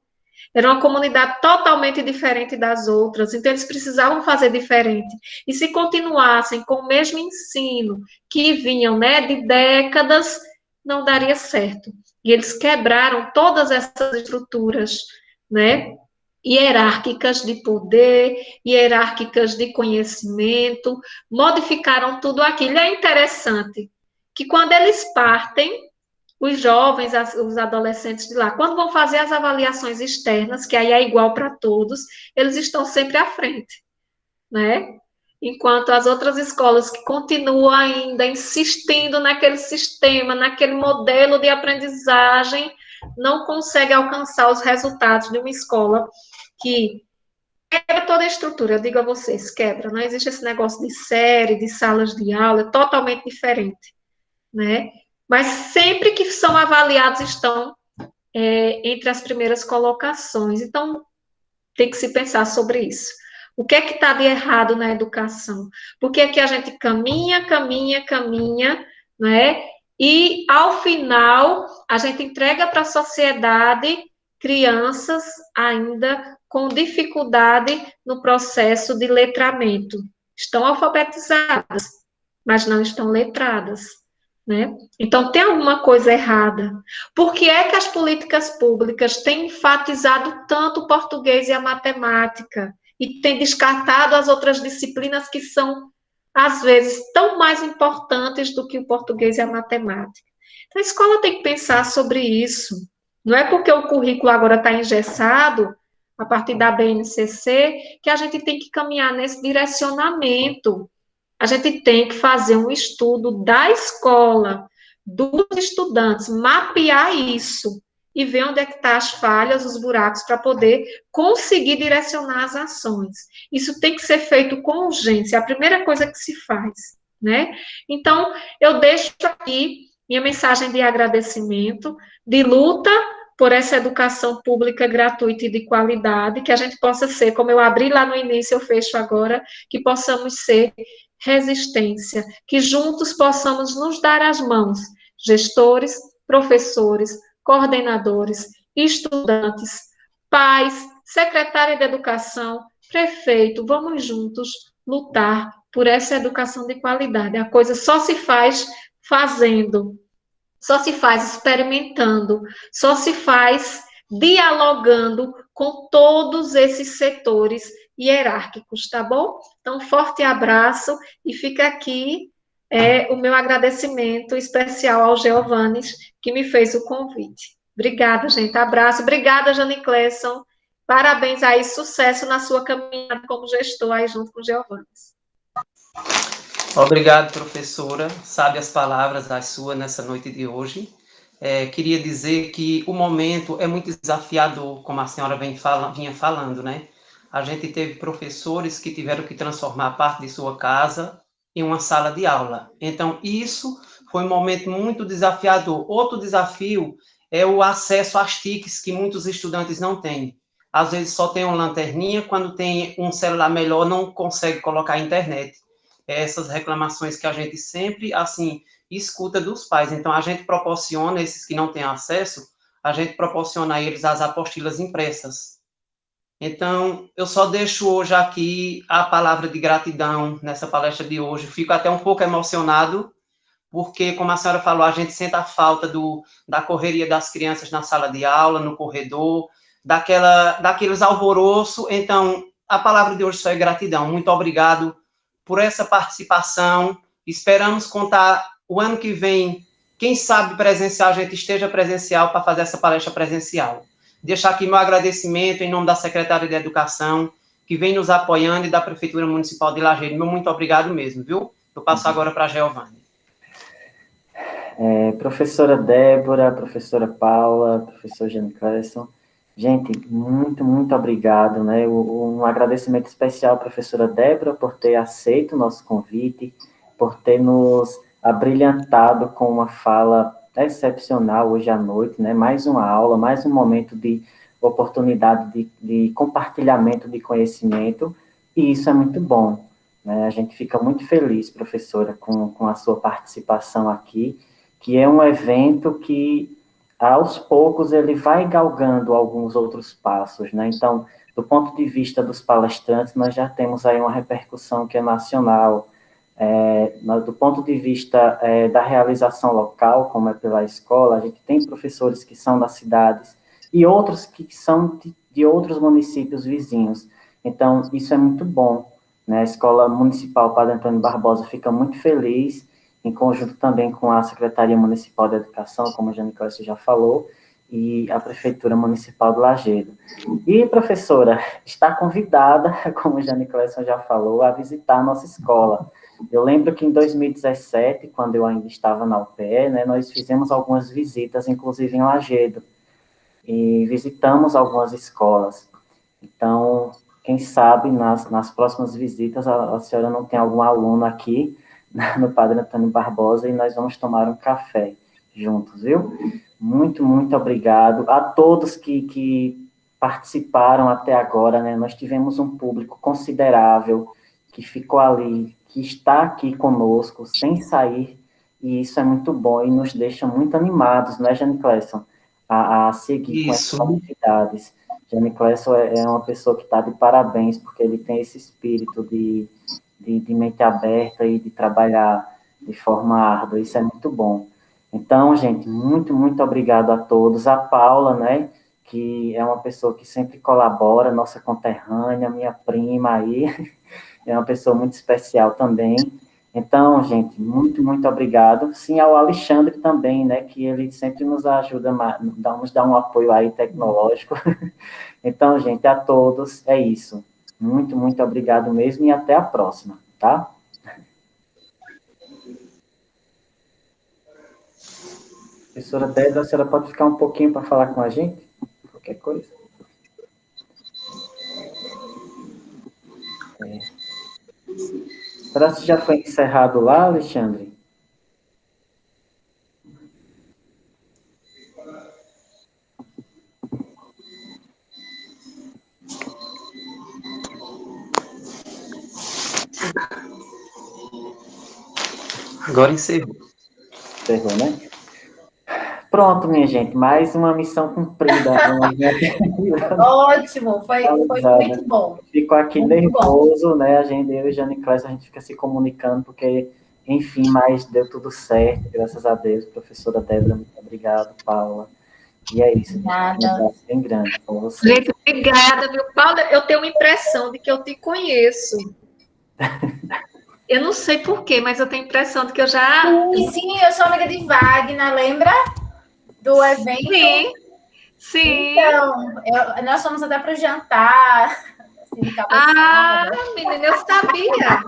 Era uma comunidade totalmente diferente das outras, então eles precisavam fazer diferente. E se continuassem com o mesmo ensino que vinham, né, de décadas, não daria certo. E eles quebraram todas essas estruturas, né, hierárquicas de poder, hierárquicas de conhecimento, modificaram tudo aquilo. É interessante que quando eles partem, os jovens, os adolescentes de lá, quando vão fazer as avaliações externas, que aí é igual para todos, eles estão sempre à frente, né? Enquanto as outras escolas que continuam ainda insistindo naquele sistema, naquele modelo de aprendizagem, não conseguem alcançar os resultados de uma escola que quebra toda a estrutura. Eu digo a vocês, quebra. Não existe esse negócio de série, de salas de aula, é totalmente diferente, né? Mas sempre que são avaliados estão entre as primeiras colocações. Então, tem que se pensar sobre isso. O que é que está de errado na educação? Por que é que a gente caminha, né? E, ao final, a gente entrega para a sociedade crianças ainda com dificuldade no processo de letramento. Estão alfabetizadas, mas não estão letradas, né? Então, tem alguma coisa errada. Por que é que as políticas públicas têm enfatizado tanto o português e a matemática e têm descartado as outras disciplinas que são, às vezes, tão mais importantes do que o português e a matemática? Então, a escola tem que pensar sobre isso. Não é porque o currículo agora está engessado, a partir da BNCC, que a gente tem que caminhar nesse direcionamento. A gente tem que fazer um estudo da escola, dos estudantes, mapear isso e ver onde é que estão as falhas, os buracos, para poder conseguir direcionar as ações. Isso tem que ser feito com urgência, é a primeira coisa que se faz, né? Então, eu deixo aqui minha mensagem de agradecimento, de luta por essa educação pública gratuita e de qualidade, que a gente possa ser, como eu abri lá no início, eu fecho agora, que possamos ser resistência, que juntos possamos nos dar as mãos, gestores, professores, coordenadores, estudantes, pais, secretária de educação, prefeito, vamos juntos lutar por essa educação de qualidade. A coisa só se faz fazendo, só se faz experimentando, só se faz dialogando com todos esses setores hierárquicos, tá bom? Então, forte abraço e fica aqui o meu agradecimento especial ao Geovannes, que me fez o convite. Obrigada, gente, abraço. Obrigada, Jane Clesson. Parabéns aí, sucesso na sua caminhada como gestor aí junto com o Geovannes. Obrigado, professora. Sabe as palavras as suas nessa noite de hoje. Queria dizer que o momento é muito desafiador, como a senhora vinha falando, né? A gente teve professores que tiveram que transformar parte de sua casa em uma sala de aula. Então, isso foi um momento muito desafiador. Outro desafio é o acesso às TICs que muitos estudantes não têm. Às vezes só tem uma lanterninha, quando tem um celular melhor não consegue colocar a internet. Essas reclamações que a gente sempre, assim, escuta dos pais. Então, a gente proporciona, esses que não têm acesso, a gente proporciona a eles as apostilas impressas. Então, eu só deixo hoje aqui a palavra de gratidão nessa palestra de hoje. Fico até um pouco emocionado, porque, como a senhora falou, a gente sente a falta da correria das crianças na sala de aula, no corredor, daqueles alvoroço. Então, a palavra de hoje só é gratidão. Muito obrigado por essa participação. Esperamos contar o ano que vem, quem sabe presencial, a gente esteja presencial para fazer essa palestra presencial. Deixar aqui meu agradecimento em nome da Secretaria de Educação, que vem nos apoiando, e da Prefeitura Municipal de Lajeado. Meu muito obrigado mesmo, viu? Eu passo agora para a Geovane. Professora Débora, professora Paula, professor Jean Cléson, gente, muito, muito obrigado, né? Um agradecimento especial à professora Débora por ter aceito o nosso convite, por ter nos abrilhantado com uma fala excepcional hoje à noite, né? Mais uma aula, mais um momento de oportunidade de compartilhamento de conhecimento, e isso é muito bom, né? A gente fica muito feliz, professora, com a sua participação aqui, que é um evento que, aos poucos, ele vai galgando alguns outros passos, né? Então, do ponto de vista dos palestrantes, nós já temos aí uma repercussão que é nacional. Do ponto de vista da realização local, como é pela escola, a gente tem professores que são das cidades e outros que são de outros municípios vizinhos. Então, isso é muito bom, né? A Escola Municipal Padre Antônio Barbosa fica muito feliz, em conjunto também com a Secretaria Municipal de Educação, como a Jane Clécio já falou, e a Prefeitura Municipal de Lajeado. E, professora, está convidada, como a Jane Clécio já falou, a visitar a nossa escola. Eu lembro que em 2017, quando eu ainda estava na UPE, né, nós fizemos algumas visitas, inclusive em Lajeado, e visitamos algumas escolas. Então, quem sabe, nas próximas visitas, a senhora não tem algum aluno aqui, no Padre Antônio Barbosa, e nós vamos tomar um café juntos, viu? Muito, muito obrigado a todos que participaram até agora, né? Nós tivemos um público considerável que ficou ali, que está aqui conosco, sem sair, e isso é muito bom e nos deixa muito animados, né, Jane Cléson, a seguir com essas atividades. Jane Cléson é uma pessoa que está de parabéns, porque ele tem esse espírito de mente aberta e de trabalhar de forma árdua, isso é muito bom. Então, gente, muito, muito obrigado a todos. A Paula, né, que é uma pessoa que sempre colabora, nossa conterrânea, minha prima aí, é uma pessoa muito especial também. Então, gente, muito, muito obrigado. Sim, ao Alexandre também, né, que ele sempre nos ajuda, nos dá um apoio aí tecnológico. Então, gente, a todos, é isso. Muito, muito obrigado mesmo e até a próxima, tá? Professora Débora, a senhora pode ficar um pouquinho para falar com a gente? Qualquer coisa? Será que já foi encerrado lá, Alexandre? Agora encerrou. Encerrou, né? Pronto, minha gente, mais uma missão cumprida. Ótimo, foi muito bom. Fico aqui muito nervoso, bom, né? Eu e Jane Clécio, a gente fica se comunicando, porque, enfim, mas deu tudo certo, graças a Deus. Professora Débora, muito obrigado, Paula. E é isso, gente, um abraço bem grande com você. Gente, obrigada, viu, Paula? Eu tenho uma impressão de que eu te conheço. Eu não sei porquê, mas eu tenho a impressão de que eu já... Sim, eu sou amiga de Wagner, lembra? Do evento. Sim, sim. Então, nós fomos até para o jantar. Assim, menina, eu sabia.